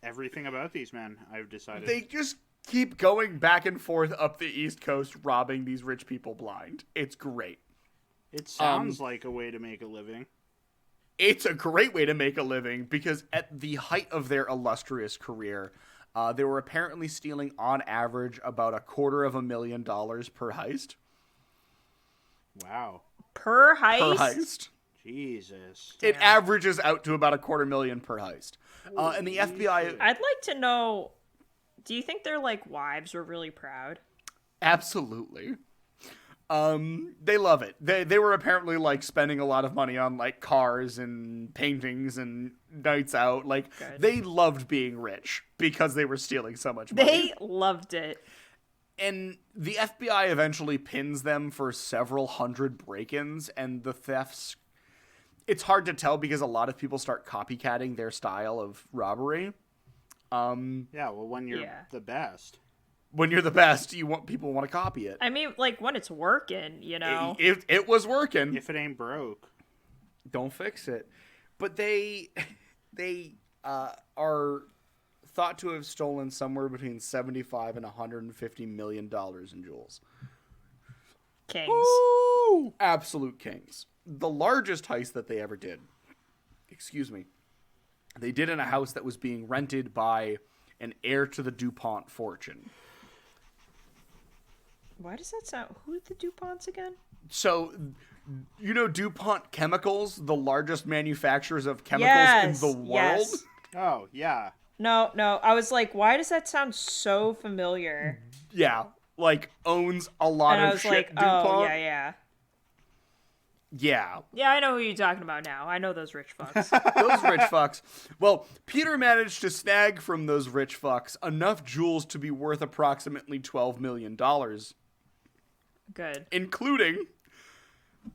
everything about these men, I've decided. They just keep going back and forth up the East Coast, robbing these rich people blind. It's great. It sounds like a way to make a living. It's a great way to make a living because at the height of their illustrious career, they were apparently stealing on average about $250,000 per heist. Wow. Per heist? Per heist. Jesus. It averages out to about $250,000 per heist. And the FBI... I'd like to know, do you think their, like, wives were really proud? Absolutely. They love it. They were apparently, like, spending a lot of money on, like, cars and paintings and nights out. Like, they loved being rich because they were stealing so much money. They loved it. And the FBI eventually pins them for several hundred break-ins, and the thefts... It's hard to tell because a lot of people start copycatting their style of robbery. Yeah, well, when you're the best. When you're the best, people want to copy it. I mean, like, when it's working, you know? It was working. If it ain't broke. Don't fix it. But they are thought to have stolen somewhere between $75 and $150 million in jewels. Kings. Woo! Absolute kings. The largest heist that they ever did, they did in a house that was being rented by an heir to the DuPont fortune. Why does that sound... Who are the DuPonts again? So, you know DuPont Chemicals, the largest manufacturers of chemicals in the world? Oh, yeah. No. I was like, why does that sound so familiar? Yeah, like owns a lot And I of was shit. like, DuPont. oh, yeah. Yeah, Yeah, I know who you're talking about now. I know those rich fucks. those rich fucks. Well, Peter managed to snag from those rich fucks enough jewels to be worth approximately $12 million, Good. including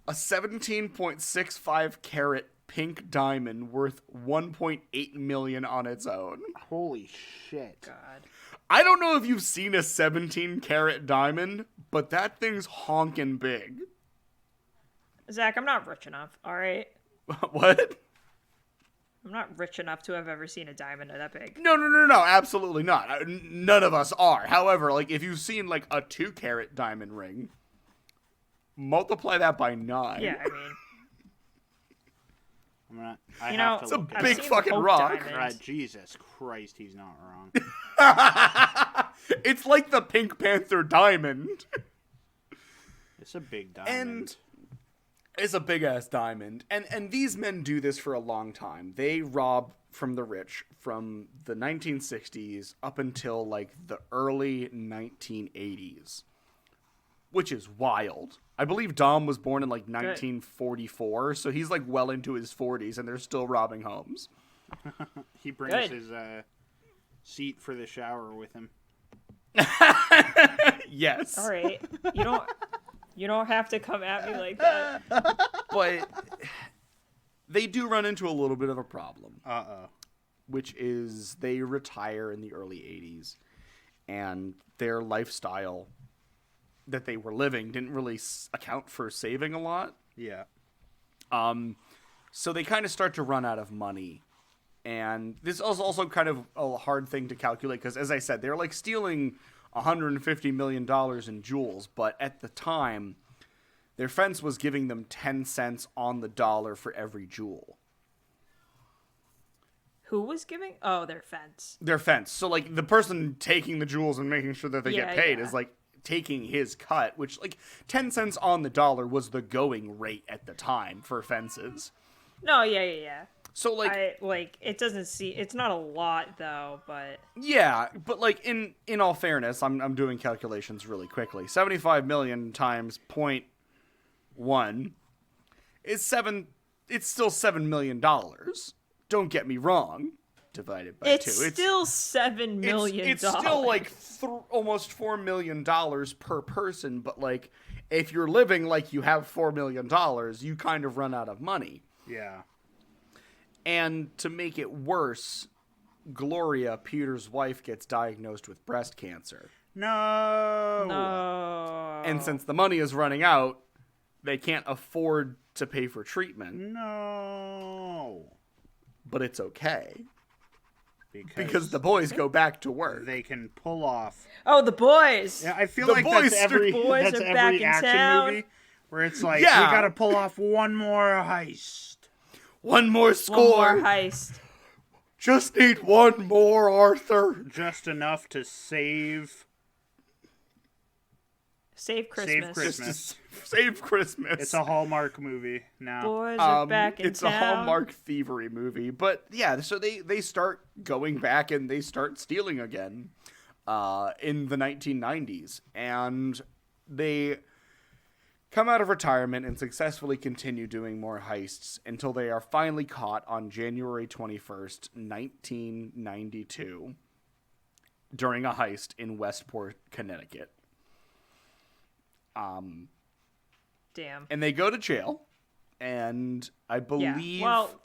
a 17.65 carat pink diamond worth $1.8 million on its own. Holy shit. God. I don't know if you've seen a 17 carat diamond, but that thing's honkin' big. Zach, I'm not rich enough, all right? What? I'm not rich enough to have ever seen a diamond that big. No, absolutely not. None of us are. However, like, if you've seen, like, a 2 carat diamond ring, multiply that by 9. Yeah, I mean, I You have know, to It's a look at I've big seen fucking Hope rock. diamonds. Right, Jesus Christ, he's not wrong. It's like the Pink Panther diamond. It's a big diamond. And it's a big-ass diamond. And these men do this for a long time. They rob from the rich from the 1960s up until, like, the early 1980s. Which is wild. I believe Dom was born in, like, 1944, so he's, like, well into his 40s, and they're still robbing homes. He brings Good. his seat for the shower with him. Yes. All right. You don't have to come at me like that. But they do run into a little bit of a problem. Uh-oh. Which is they retire in the early 80s, and their lifestyle that they were living didn't really account for saving a lot. Yeah. So they kind of start to run out of money. And this is also kind of a hard thing to calculate because, as I said, they're like stealing $150 million in jewels, but at the time, their fence was giving them 10 cents on the dollar for every jewel. Who was giving? Oh, their fence. Their fence. So, like, the person taking the jewels and making sure that they get paid is, like, taking his cut, which, like, 10 cents on the dollar was the going rate at the time for fences. No, yeah. So, like, it doesn't see. It's not a lot though, but yeah, but, like, in all fairness, I'm doing calculations really quickly. 75 million times 0.1 is it's still $7 million. Don't get me wrong. Divided by it's 2. Still $7 million. It's still like almost $4 million per person, but like if you're living like you have $4 million, you kind of run out of money. Yeah. And to make it worse, Gloria, Peter's wife, gets diagnosed with breast cancer. No. And since the money is running out, they can't afford to pay for treatment. No. But it's okay. Because the boys go back to work. They can pull off. Oh, the boys. Yeah, I feel The like boys that's every are back in action town. movie where it's like, Yeah. we gotta pull off one more heist. One more score. One more heist. Just need one more, Arthur. Just enough to save Christmas. Christmas. Save Christmas. It's a Hallmark movie now. Boys are back in it's town. a Hallmark thievery movie. But yeah, so they start going back and they start stealing again in the 1990s. And they come out of retirement and successfully continue doing more heists until they are finally caught on January 21st, 1992 during a heist in Westport, Connecticut. Damn. And they go to jail, and I believe... Yeah. Well,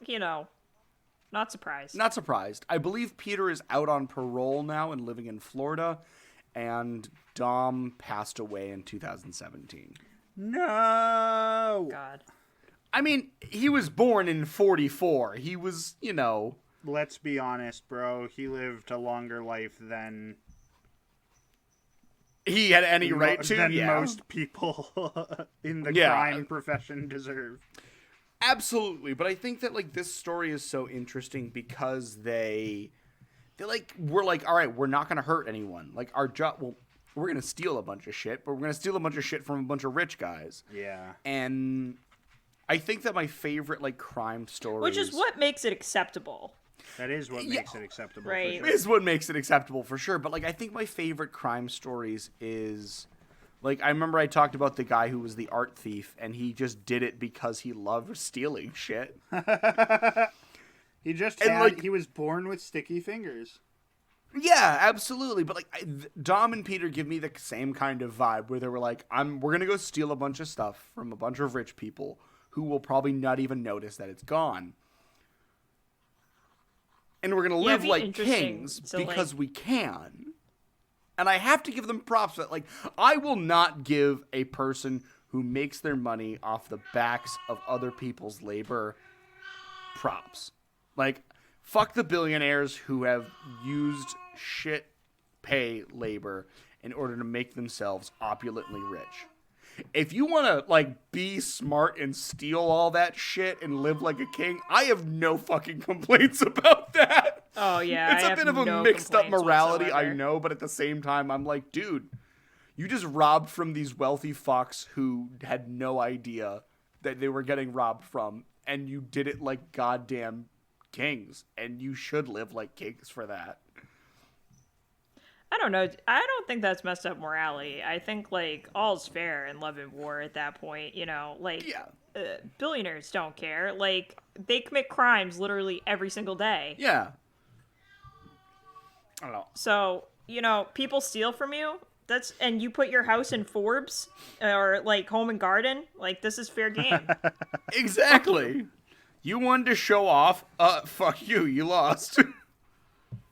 not surprised. Not surprised. I believe Peter is out on parole now and living in Florida, and Dom passed away in 2017. No. God. I mean, he was born in 44. He was, Let's be honest, bro. He lived a longer life than he had any right to. than Yeah. most people in the Yeah. crime profession deserve. Absolutely, but I think that like this story is so interesting because they we're like, all right, we're not gonna hurt anyone. Like our job, well, we're gonna steal a bunch of shit, but we're gonna steal a bunch of shit from a bunch of rich guys. Yeah. And I think that my favorite like crime stories, Which is what makes it acceptable. That is what makes it acceptable. Right. For It sure. is what makes it acceptable for sure. But like, I think my favorite crime stories is, like, I remember I talked about the guy who was the art thief, and he just did it because he loved stealing shit. He just And, had, like- he was born with sticky fingers. Yeah, absolutely. But like, Dom and Peter give me the same kind of vibe where they were like, we're gonna go steal a bunch of stuff from a bunch of rich people who will probably not even notice that it's gone. And we're gonna Yeah, live it'd be like interesting kings to, because we can. And I have to give them props. But like, I will not give a person who makes their money off the backs of other people's labor props. Like, fuck the billionaires who have used shit pay labor in order to make themselves opulently rich. If you want to, like, be smart and steal all that shit and live like a king, I have no fucking complaints about that. Oh, yeah. It's I a have bit of a no mixed up complaints morality, I whatsoever. know, but at the same time, I'm like, dude, you just robbed from these wealthy fucks who had no idea that they were getting robbed from, and you did it like goddamn kings, and you should live like kings for that. I don't know. I don't think that's messed up morality. I think, like, all's fair in love and war at that point, you know? Like, Yeah. billionaires don't care. Like, they commit crimes literally every single day. Yeah. I don't know. So, you know, people steal from you. And you put your house in Forbes or, like, Home and Garden. Like, this is fair game. Exactly. You wanted to show off. Fuck you. You lost.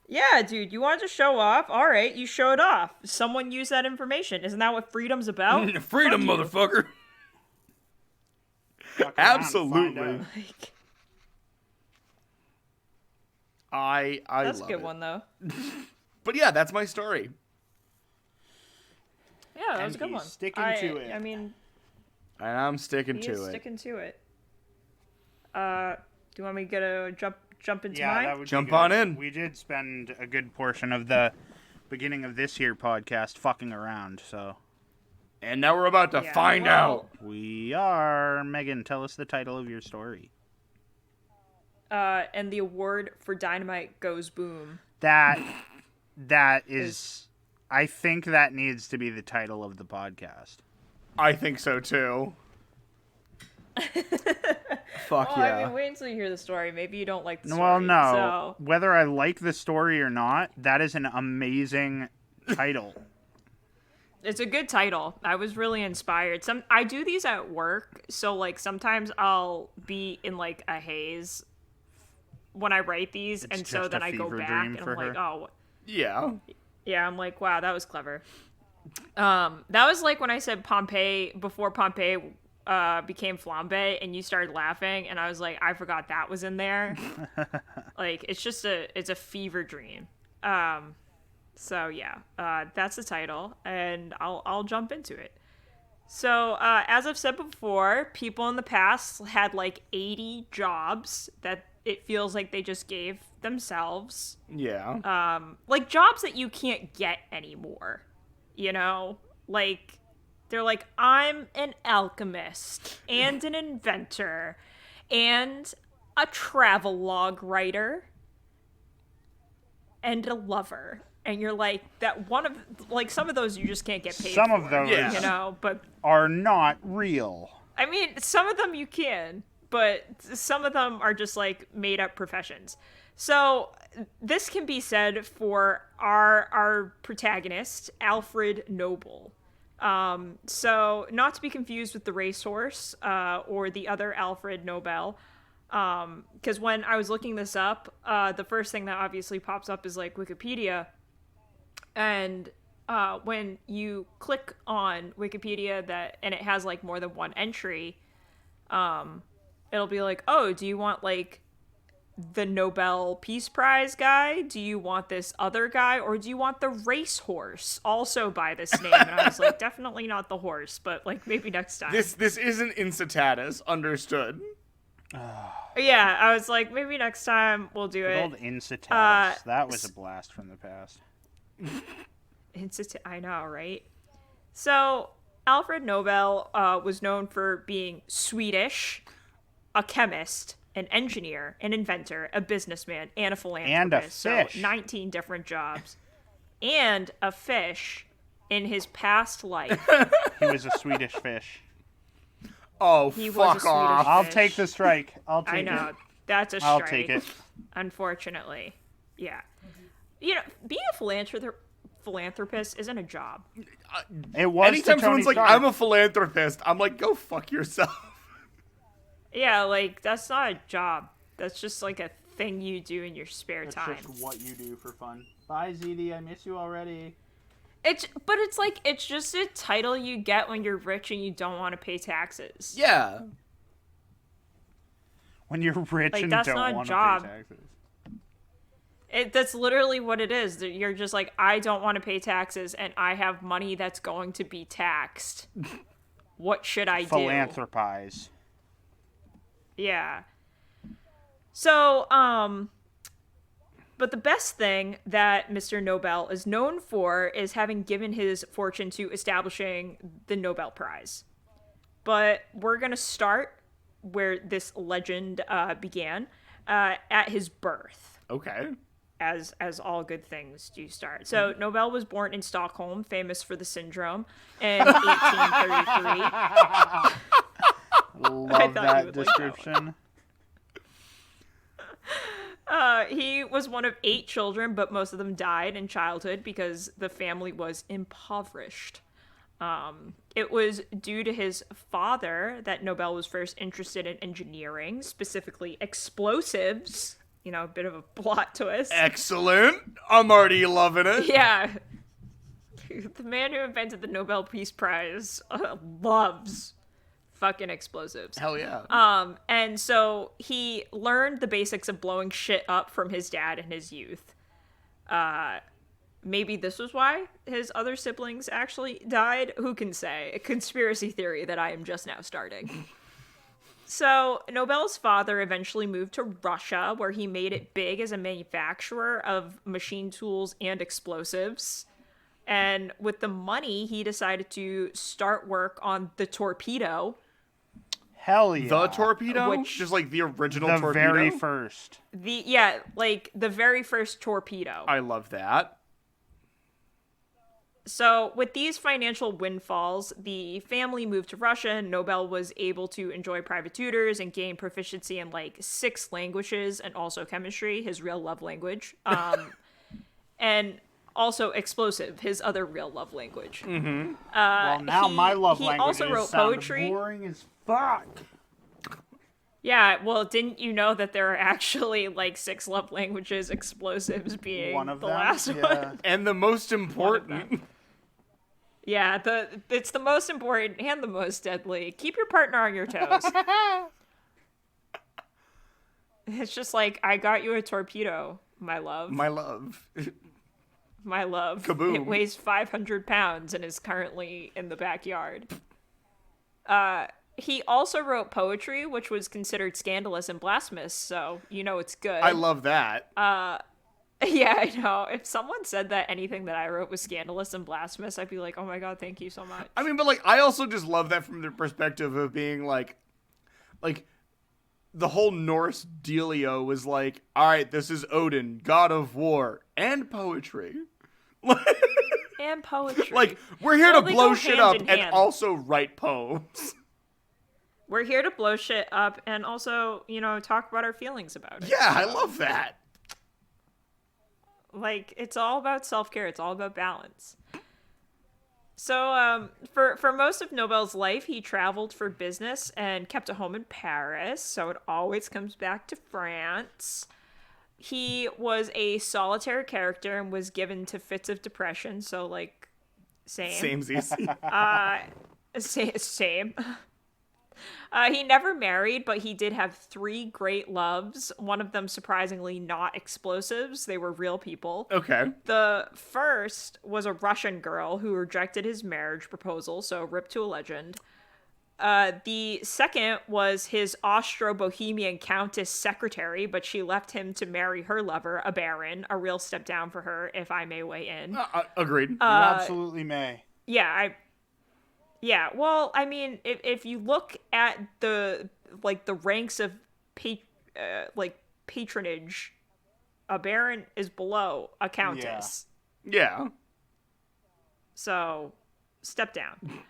Yeah, dude, you wanted to show off. All right, you showed off. Someone used that information. Isn't that what freedom's about? Freedom, Fuck you. motherfucker. Fuck around and Absolutely. find out. Like, I that's a love good it. one, though. But yeah, that's my story. Yeah, that was a And good he's one. sticking to it. I mean, And I'm sticking he to is it. sticking to it. Do you want me to get a jump into Yeah, mine? that would be Jump good. on in. We did spend a good portion of the beginning of this here podcast fucking around, so And now we're about to Yeah, find well, out. we are. Megan, tell us the title of your story. And the award for Dynamite goes boom. That is, I think that needs to be the title of the podcast. I think so too. Fuck Well, yeah. I mean, wait until you hear the story. Maybe you don't like the story. Well, no. So, Whether I like the story or not, that is an amazing title. it's a good title. I was really inspired. I do these at work, so like sometimes I'll be in like a haze when I write these, It's and so just then a I go fever back dream and for I'm like, her. oh, Yeah. yeah. I'm like, wow, that was clever. That was like when I said Pompeii before Pompeii became flambe, and you started laughing, and I was like, I forgot that was in there. Like, it's a fever dream. So yeah, that's the title, and I'll jump into it. So, as I've said before, people in the past had like 80 jobs that it feels like they just gave themselves. Yeah. Like jobs that you can't get anymore. You know? Like, they're like, I'm an alchemist and an inventor and a travel log writer and a lover. And you're like, that one of, like, some of those you just can't get paid Some for, of those Yeah. you know? But, are not real. I mean, some of them you can, but some of them are just, like, made-up professions. So, this can be said for our protagonist, Alfred Noble. So, not to be confused with the racehorse or the other Alfred Nobel. Because when I was looking this up, the first thing that obviously pops up is, like, Wikipedia. And when you click on Wikipedia and it has, like, more than one entry, it'll be like, oh, do you want, like, the Nobel Peace Prize guy? Do you want this other guy? Or do you want the racehorse also by this name? And I was like, definitely not the horse, but, like, maybe next time. This isn't incitatus. Understood. Yeah, I was like, maybe next time we'll do Good it. old Incitatus. That was s- a blast from the past. I know, right? So, Alfred Nobel was known for being Swedish, a chemist, an engineer, an inventor, a businessman, and a philanthropist. And a fish. So 19 different jobs. And a fish in his past life. He was a Swedish fish. Oh, He was a fuck Swedish off. I'll fish. take the strike. I'll take I know. it. That's a strike. I'll take it. Unfortunately. Yeah. You know, being a philanthropist isn't a job. It was Anytime to Tony someone's like, Stark. I'm a philanthropist, I'm like, go fuck yourself. Yeah, like, that's not a job. That's just like a thing you do in your spare It's time. just what you do for fun. Bye, ZD. I miss you already. But it's like, it's just a title you get when you're rich and you don't want to pay taxes. Yeah. When you're rich Like, and that's don't not a want to job. pay taxes. That's literally what it is. You're just like, I don't want to pay taxes and I have money that's going to be taxed. What should I do? Philanthropize. Yeah. So, but the best thing that Mr. Nobel is known for is having given his fortune to establishing the Nobel Prize. But we're going to start where this legend began, at his birth. Okay. As all good things do start. So Nobel was born in Stockholm, famous for the syndrome, in 1833. Love that you would like that description. He was one of 8 children, but most of them died in childhood because the family was impoverished. It was due to his father that Nobel was first interested in engineering, specifically explosives. You know, a bit of a plot twist. Excellent. I'm already loving it. Yeah. The man who invented the Nobel Peace Prize loves fucking explosives. Hell yeah. And so he learned the basics of blowing shit up from his dad in his youth. Maybe this was why his other siblings actually died. Who can say? A conspiracy theory that I am just now starting. So, Nobel's father eventually moved to Russia, where he made it big as a manufacturer of machine tools and explosives. And with the money, he decided to start work on the torpedo. Hell yeah. The torpedo? Which- Just like the original The torpedo? very first. The very first torpedo. I love that. So, with these financial windfalls, the family moved to Russia, and Nobel was able to enjoy private tutors and gain proficiency in like 6 languages and also chemistry, his real love language, and also explosive, his other real love language. Mm-hmm. Well, now my love he language also wrote sound poetry. boring as fuck. Yeah, well, didn't you know that there are actually like 6 love languages, explosives being One of the them? last Yeah. one? And the most important. Yeah, it's the most important and the most deadly. Keep your partner on your toes. It's just like, I got you a torpedo, my love. My love. My love. Kaboom. It weighs 500 pounds and is currently in the backyard. He also wrote poetry, which was considered scandalous and blasphemous, so you know it's good. I love that. Yeah, I know. If someone said that anything that I wrote was scandalous and blasphemous, I'd be like, oh my god, thank you so much. I mean, but like, I also just love that from the perspective of being like the whole Norse dealio was like, all right, this is Odin, god of war and poetry. And poetry. Like, we're here Well, to they blow go shit hand up in and hand. also write poems. We're here to blow shit up and also, you know, talk about our feelings about it. Yeah, I love that. Like, it's all about self-care. It's all about balance. So, for most of Nobel's life, he traveled for business and kept a home in Paris. So it always comes back to France. He was a solitary character and was given to fits of depression. So, like, same. Same. He never married, but he did have 3 great loves. One of them, surprisingly, not explosives. They were real people. Okay. The first was a Russian girl who rejected his marriage proposal, so rip to a legend. The second was his Austro-Bohemian countess secretary, but she left him to marry her lover, a baron. A real step down for her, if I may weigh in. Agreed. You absolutely may. Yeah, well, I mean, if you look at the ranks of patronage, a baron is below a countess. Yeah. So, step down.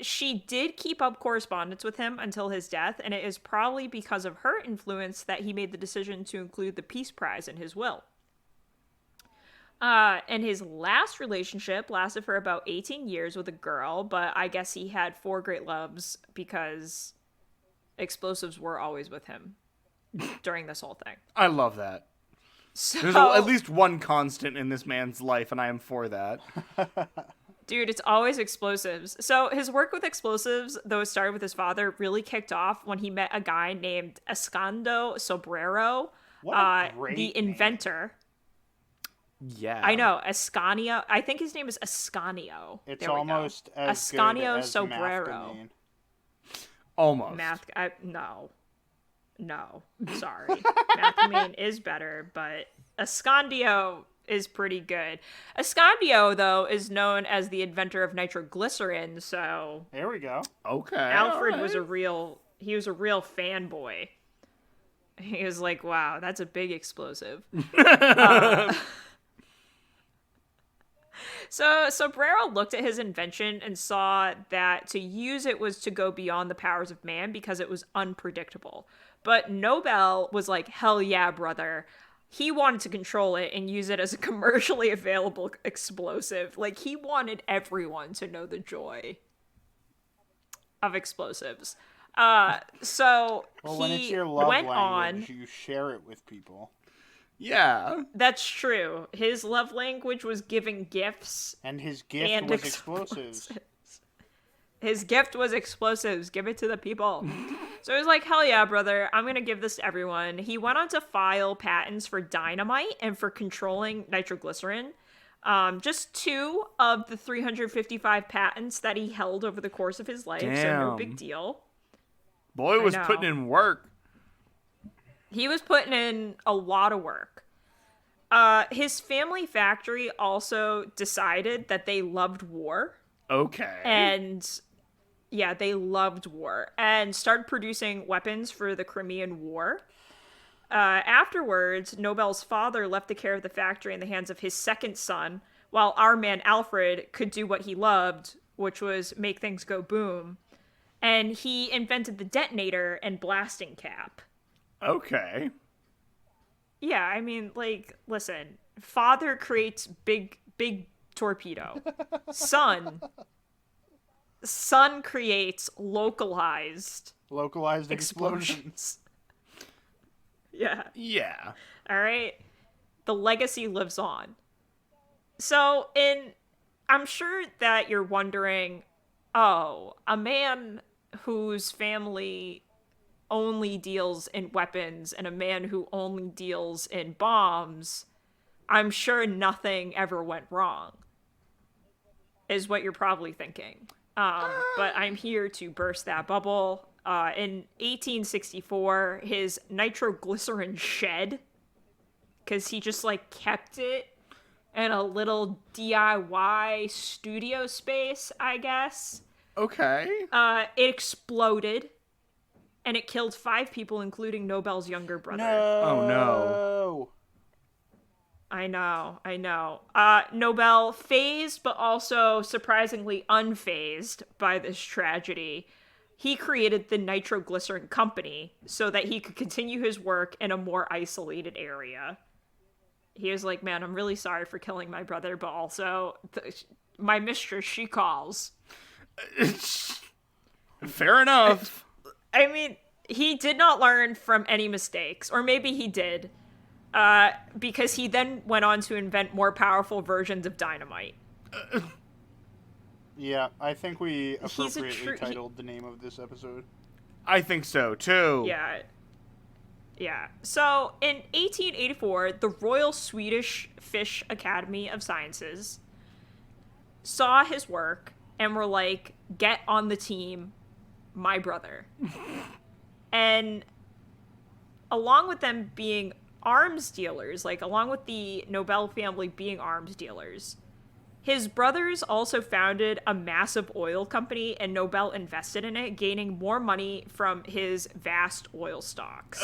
She did keep up correspondence with him until his death, and it is probably because of her influence that he made the decision to include the Peace Prize in his will. And his last relationship lasted for about 18 years with a girl, but I guess he had 4 great loves because explosives were always with him during this whole thing. I love that. So, There's at least one constant in this man's life, and I am for that. dude, it's always explosives. So his work with explosives, though it started with his father, really kicked off when he met a guy named Escando Sobrero, What a great the name. inventor. Yeah. I know, Ascanio. I think his name is Ascanio. It's There we go. almost as Ascanio good as Sobrero. Mafgamine. Almost. No, sorry. Mathmane is better, but Ascandio is pretty good. Ascandio, though, is known as the inventor of nitroglycerin, so There we go. Okay. Alfred was alright. he was a real fanboy. He was like, wow, that's a big explosive. So Sobrero looked at his invention and saw that to use it was to go beyond the powers of man because it was unpredictable. But Nobel was like, hell yeah, brother. He wanted to control it and use it as a commercially available explosive. Like, he wanted everyone to know the joy of explosives. So Well, when it's he your love went language, on. you share it with people. Yeah. That's true. His love language was giving gifts. And his gift And was explosives. His gift was explosives. Give it to the people. So he was like, hell yeah, brother. I'm going to give this to everyone. He went on to file patents for dynamite and for controlling nitroglycerin. Just 2 of the 355 patents that he held over the course of his life. So no Damn. big deal. Boy was know. putting in work. He was putting in a lot of work. His family factory also decided that they loved war. Okay. And yeah, they loved war and started producing weapons for the Crimean War. Afterwards, Nobel's father left the care of the factory in the hands of his second son, while our man Alfred could do what he loved, which was make things go boom. And he invented the detonator and blasting cap. Okay. Yeah, I mean, like, listen, father creates big torpedo. Son creates localized Explosions. Yeah. Yeah. All right. The legacy lives on. So, I'm sure that you're wondering, oh, a man whose family only deals in weapons and a man who only deals in bombs, I'm sure nothing ever went wrong, is what you're probably thinking. But I'm here to burst that bubble. In 1864, his nitroglycerin shed, because he just, like, kept it in a little DIY studio space, I guess. Okay. It exploded, and it killed 5 people, including Nobel's younger brother. Oh, no. I know. Nobel phased, but also surprisingly unfazed by this tragedy. He created the nitroglycerin company so that he could continue his work in a more isolated area. He was like, man, I'm really sorry for killing my brother, but also my mistress, she calls. Fair enough. I mean, he did not learn from any mistakes, or maybe he did, because he then went on to invent more powerful versions of dynamite. Yeah, I think we He's a appropriately titled the name of this episode. I think so, too. Yeah. So, in 1884, the Royal Swedish Fish Academy of Sciences saw his work and were like, get on the team, my brother. And along with them being arms dealers, like along with the Nobel family being arms dealers, His brothers also founded a massive oil company, and Nobel invested in it, gaining more money from his vast oil stocks.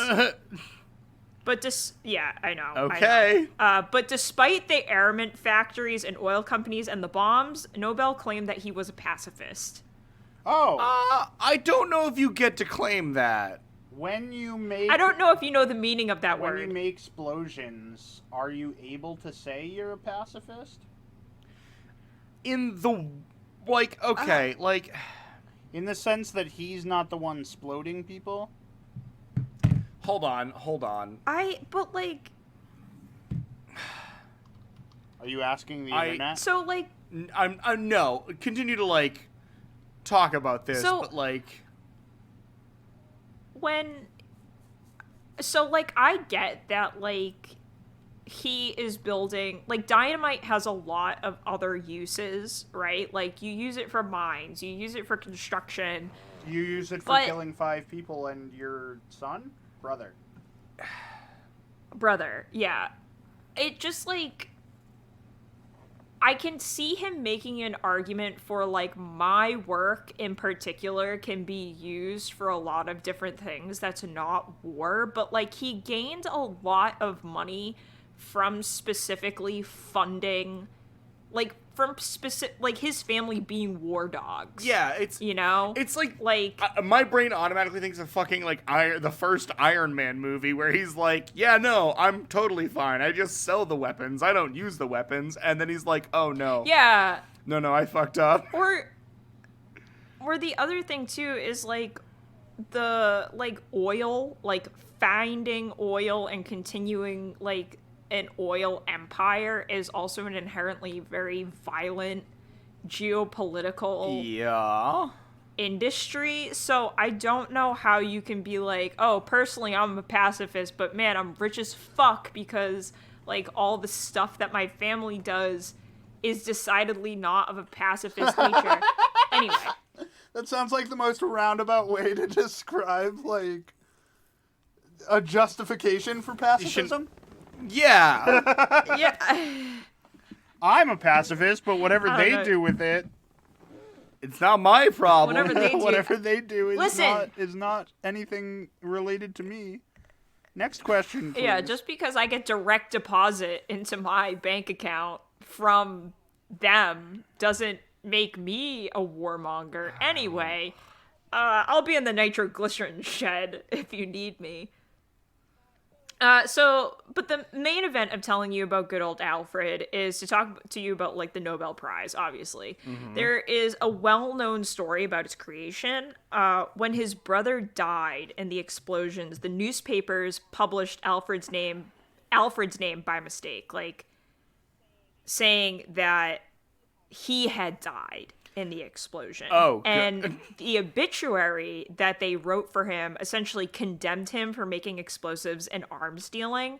But yeah, I know. Okay. I know. But despite the armament factories and oil companies and the bombs, Nobel claimed that he was a pacifist. Oh. I don't know if you get to claim that. When you make... I don't know if you know the meaning of that word. When you make explosions, are you able to say you're a pacifist? In the... Like, okay, like... In the sense that he's not the one exploding people? Hold on. But, like... Are you asking the internet? So, like... I'm no. Continue to, like, talk about this, So- but, like... So, like, I get that, like, he is building... Like, dynamite has a lot of other uses, right? Like, you use it for mines, you use it for construction. You use it for killing 5 people and your son? Brother, yeah. It just, like... I can see him making an argument for, like, my work in particular can be used for a lot of different things that's not war, but, like, he gained a lot of money from specifically funding, like, his family being war dogs. Yeah, it's... You know? It's like... Like... my brain automatically thinks of fucking, like, the first Iron Man movie where he's like, yeah, no, I'm totally fine. I just sell the weapons. I don't use the weapons. And then he's like, oh, no. Yeah. No, I fucked up. Or the other thing, too, is, like, the, like, oil, like, finding oil and continuing, like, an oil empire is also an inherently very violent geopolitical industry. So I don't know how you can be like, oh, personally, I'm a pacifist, but man, I'm rich as fuck because, like, all the stuff that my family does is decidedly not of a pacifist nature. Anyway. That sounds like the most roundabout way to describe, like, a justification for pacifism. Yeah. Yeah. I'm a pacifist, but whatever they do with it, it's not my problem. Whatever they do is not anything related to me. Next question, please. Yeah, just because I get direct deposit into my bank account from them doesn't make me a warmonger. Anyway, I'll be in the nitroglycerin shed if you need me. But the main event of telling you about good old Alfred is to talk to you about, like, the Nobel Prize, obviously. Mm-hmm. There is a well-known story about its creation. When his brother died in the explosions, the newspapers published Alfred's name by mistake, like, saying that he had died in the explosion. Oh, and the obituary that they wrote for him essentially condemned him for making explosives and arms dealing.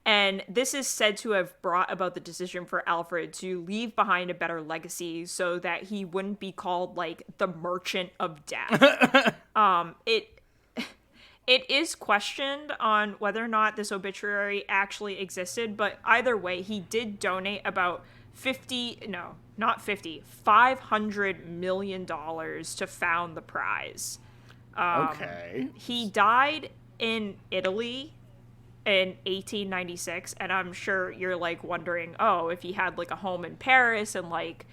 And this is said to have brought about the decision for Alfred to leave behind a better legacy so that he wouldn't be called, like, the Merchant of Death. It is questioned on whether or not this obituary actually existed, but either way, he did donate about $500 million to found the prize. Okay. He died in Italy in 1896, and I'm sure you're, like, wondering, oh, if he had, like, a home in Paris and, like,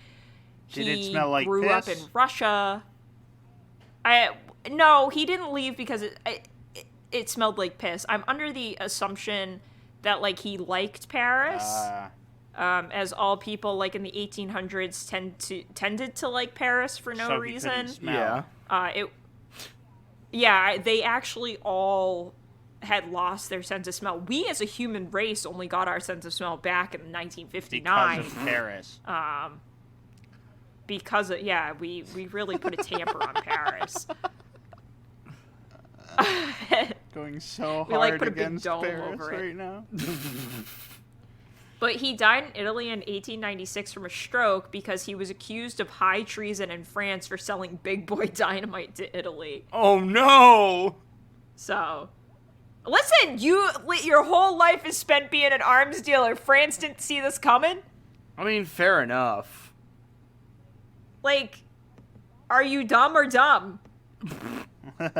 did it smell like grew piss? Up in Russia. No, he didn't leave because it smelled like piss. I'm under the assumption that, like, he liked Paris. As all people, like, in the 1800s tended to like Paris for no reason. They actually all had lost their sense of smell. We as a human race only got our sense of smell back in 1959 because of Paris. Because of, we really put a tamper on Paris. Going so hard we, like, put a against big dome Paris over it right now. But he died in Italy in 1896 from a stroke because he was accused of high treason in France for selling big boy dynamite to Italy. Oh, no! So, listen, your whole life is spent being an arms dealer. France didn't see this coming? I mean, fair enough. Like, are you dumb or dumb? I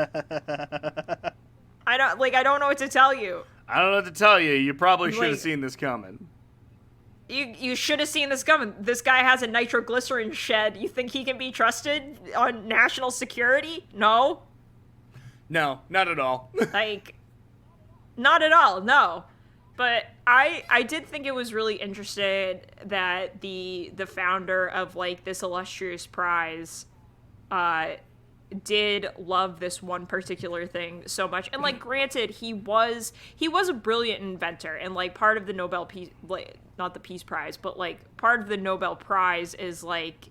don't know what to tell you. I don't know what to tell you. You probably should have Like- seen this coming. You should have seen this coming. This guy has a nitroglycerin shed. You think he can be trusted on national security? No. No, not at all. Like, not at all, no. But I did think it was really interesting that the founder of, like, this illustrious prize did love this one particular thing so much. And, like, granted, he was a brilliant inventor, and, like, part of the Nobel Peace, like, not the Peace Prize, but, like, part of the Nobel Prize is, like,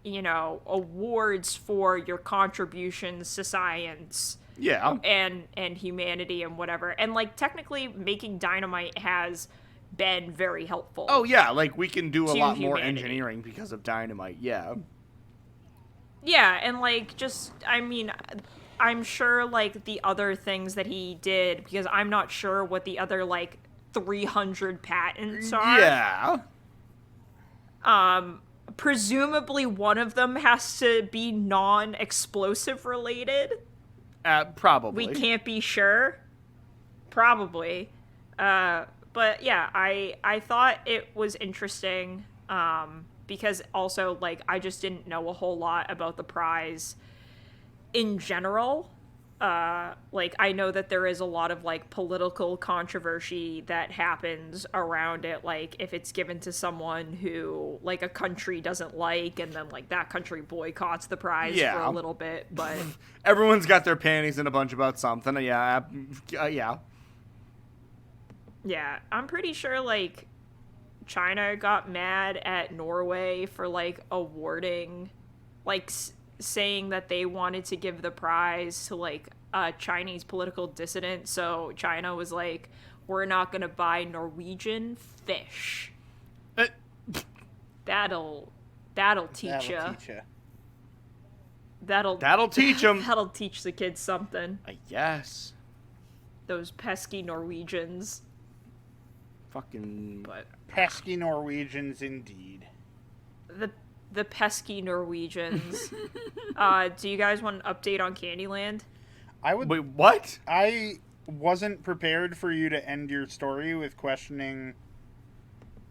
you know, awards for your contributions to science. Yeah. And humanity and whatever. And, like, technically making dynamite has been very helpful. Oh, yeah, like, we can do a To lot more humanity. engineering because of dynamite, yeah. Yeah, and, like, just, I mean, I'm sure, like, the other things that he did, because I'm not sure what the other, like, 300 patents are. Yeah. Presumably one of them has to be non-explosive related. Probably. We can't be sure. Probably. But yeah, I thought it was interesting, because also, like, I just didn't know a whole lot about the prize in general. Like, I know that there is a lot of, like, political controversy that happens around it, like, if it's given to someone who, like, a country doesn't like, and then, like, that country boycotts the prize for a little bit, but... Everyone's got their panties in a bunch about something, yeah. Yeah, I'm pretty sure, like, China got mad at Norway for, like, awarding, like, saying that they wanted to give the prize to, like, a Chinese political dissident, so China was like, we're not gonna buy Norwegian fish. That'll teach ya. That'll teach 'em. That'll teach the kids something. Yes. Those pesky Norwegians. Fucking... But Pesky Norwegians, indeed. the pesky Norwegians. Do you guys want an update on Candyland? Wait, what? I wasn't prepared for you to end your story with questioning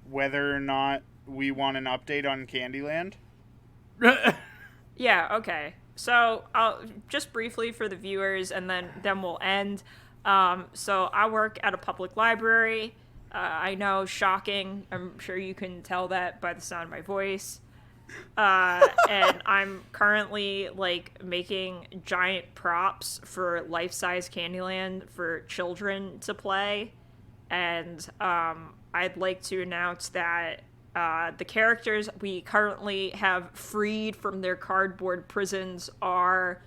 whether or not we want an update on Candyland. Yeah, okay. So, I'll just briefly for the viewers, and then we'll end. So I work at a public library. I know, shocking. I'm sure you can tell that by the sound of my voice. And I'm currently, like, making giant props for life-size Candyland for children to play. And I'd like to announce that the characters we currently have freed from their cardboard prisons are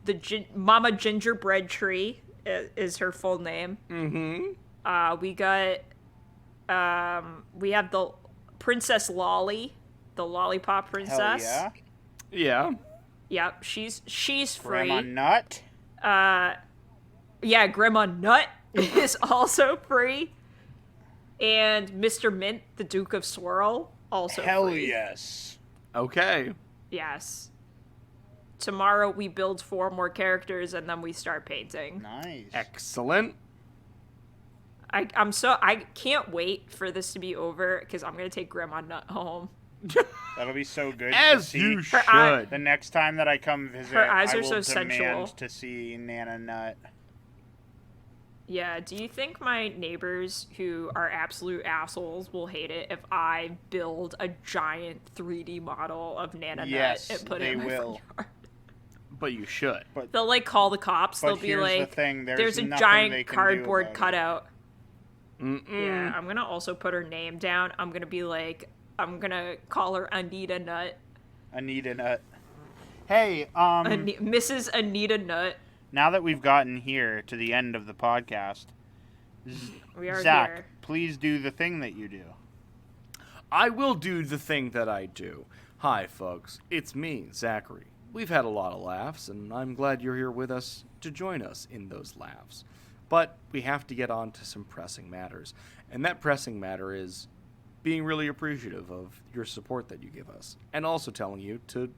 the Mama Gingerbread Tree is her full name. Mm-hmm. We have the Princess Lolly, the Lollipop Princess. Hell yeah. Yeah. Yep, she's free. Grandma Nut. Yeah, Grandma Nut is also free. And Mr. Mint, the Duke of Swirl, also Hell free. yes. Okay. Yes. Tomorrow we build 4 more characters and then we start painting. Nice. Excellent. Oh, I can't wait for this to be over because I'm gonna take Grandma Nut home. That'll be so good to As see. you Her eye- should. The next time that I come visit, Her eyes I are will so demand sensual. to see Nana Nut. Yeah, do you think my neighbors, who are absolute assholes, will hate it if I build a giant 3D model of Nana Yes, Nut and put they it in my front will. yard? But you should. They'll, like, call the cops. But They'll be here's the like, thing, there's a nothing they giant can do cardboard about it. cutout. Mm-mm. Yeah, I'm gonna also put her name down. I'm gonna call her Anita Nut. Anita Nut. Hey, Mrs. Anita Nut. now that we've gotten here to the end of the podcast, We are Zach, here. please do the thing that you do. I will do the thing that I do. Hi, folks. It's me, Zachary. We've had a lot of laughs, and I'm glad you're here with us to join us in those laughs. But we have to get on to some pressing matters. And that pressing matter is being really appreciative of your support that you give us. And also telling you to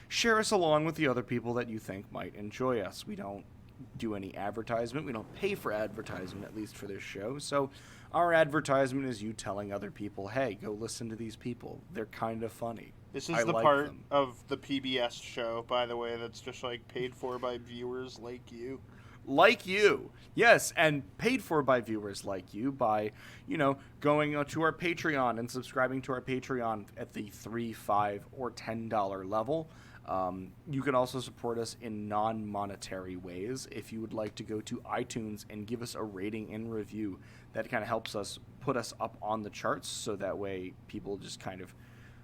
share us along with the other people that you think might enjoy us. We don't do any advertisement. We don't pay for advertisement, at least for this show. So our advertisement is you telling other people, hey, go listen to these people. They're kind of funny. This is I the like part them. of the PBS show, by the way, that's just like paid for by viewers like you. Like you. Yes, and paid for by viewers like you by, going to our Patreon and subscribing to our Patreon at the $3, $5, or $10 level. You can also support us in non-monetary ways. If you would like to go to iTunes and give us a rating and review, that kind of helps us put us up on the charts, so that way people just kind of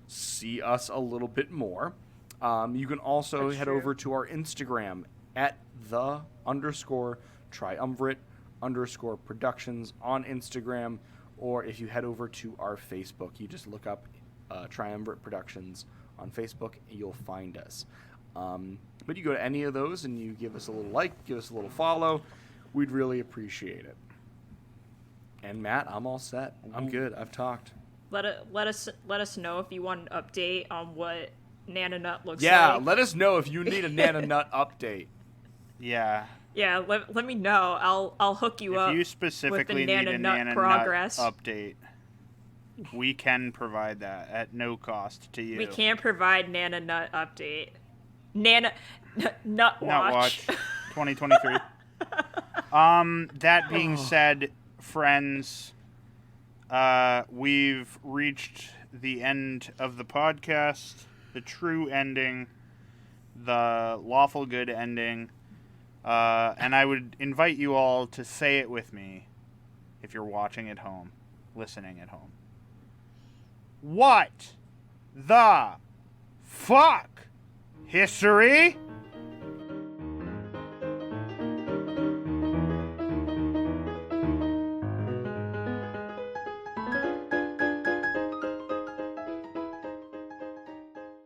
see us a little bit more. You can also head over to our Instagram at _triumvirate_productions on Instagram, or if you head over to our Facebook, you just look up Triumvirate Productions on Facebook, and you'll find us. But you go to any of those and you give us a little like, give us a little follow. We'd really appreciate it. And Matt, I'm all set. I'm good. I've talked. Let us know if you want an update on what Nana Nut looks like. Yeah, let us know if you need a Nana Nut update. Yeah. Yeah, let me know. I'll hook you up. If you specifically with the need a Nana progress. Nut update, we can provide that at no cost to you. We can provide Nana Nut update. Nut Watch 2023. That being said, friends, we've reached the end of the podcast, the true ending, the lawful good ending. And I would invite you all to say it with me if you're watching at home, listening at home. What the fuck? History?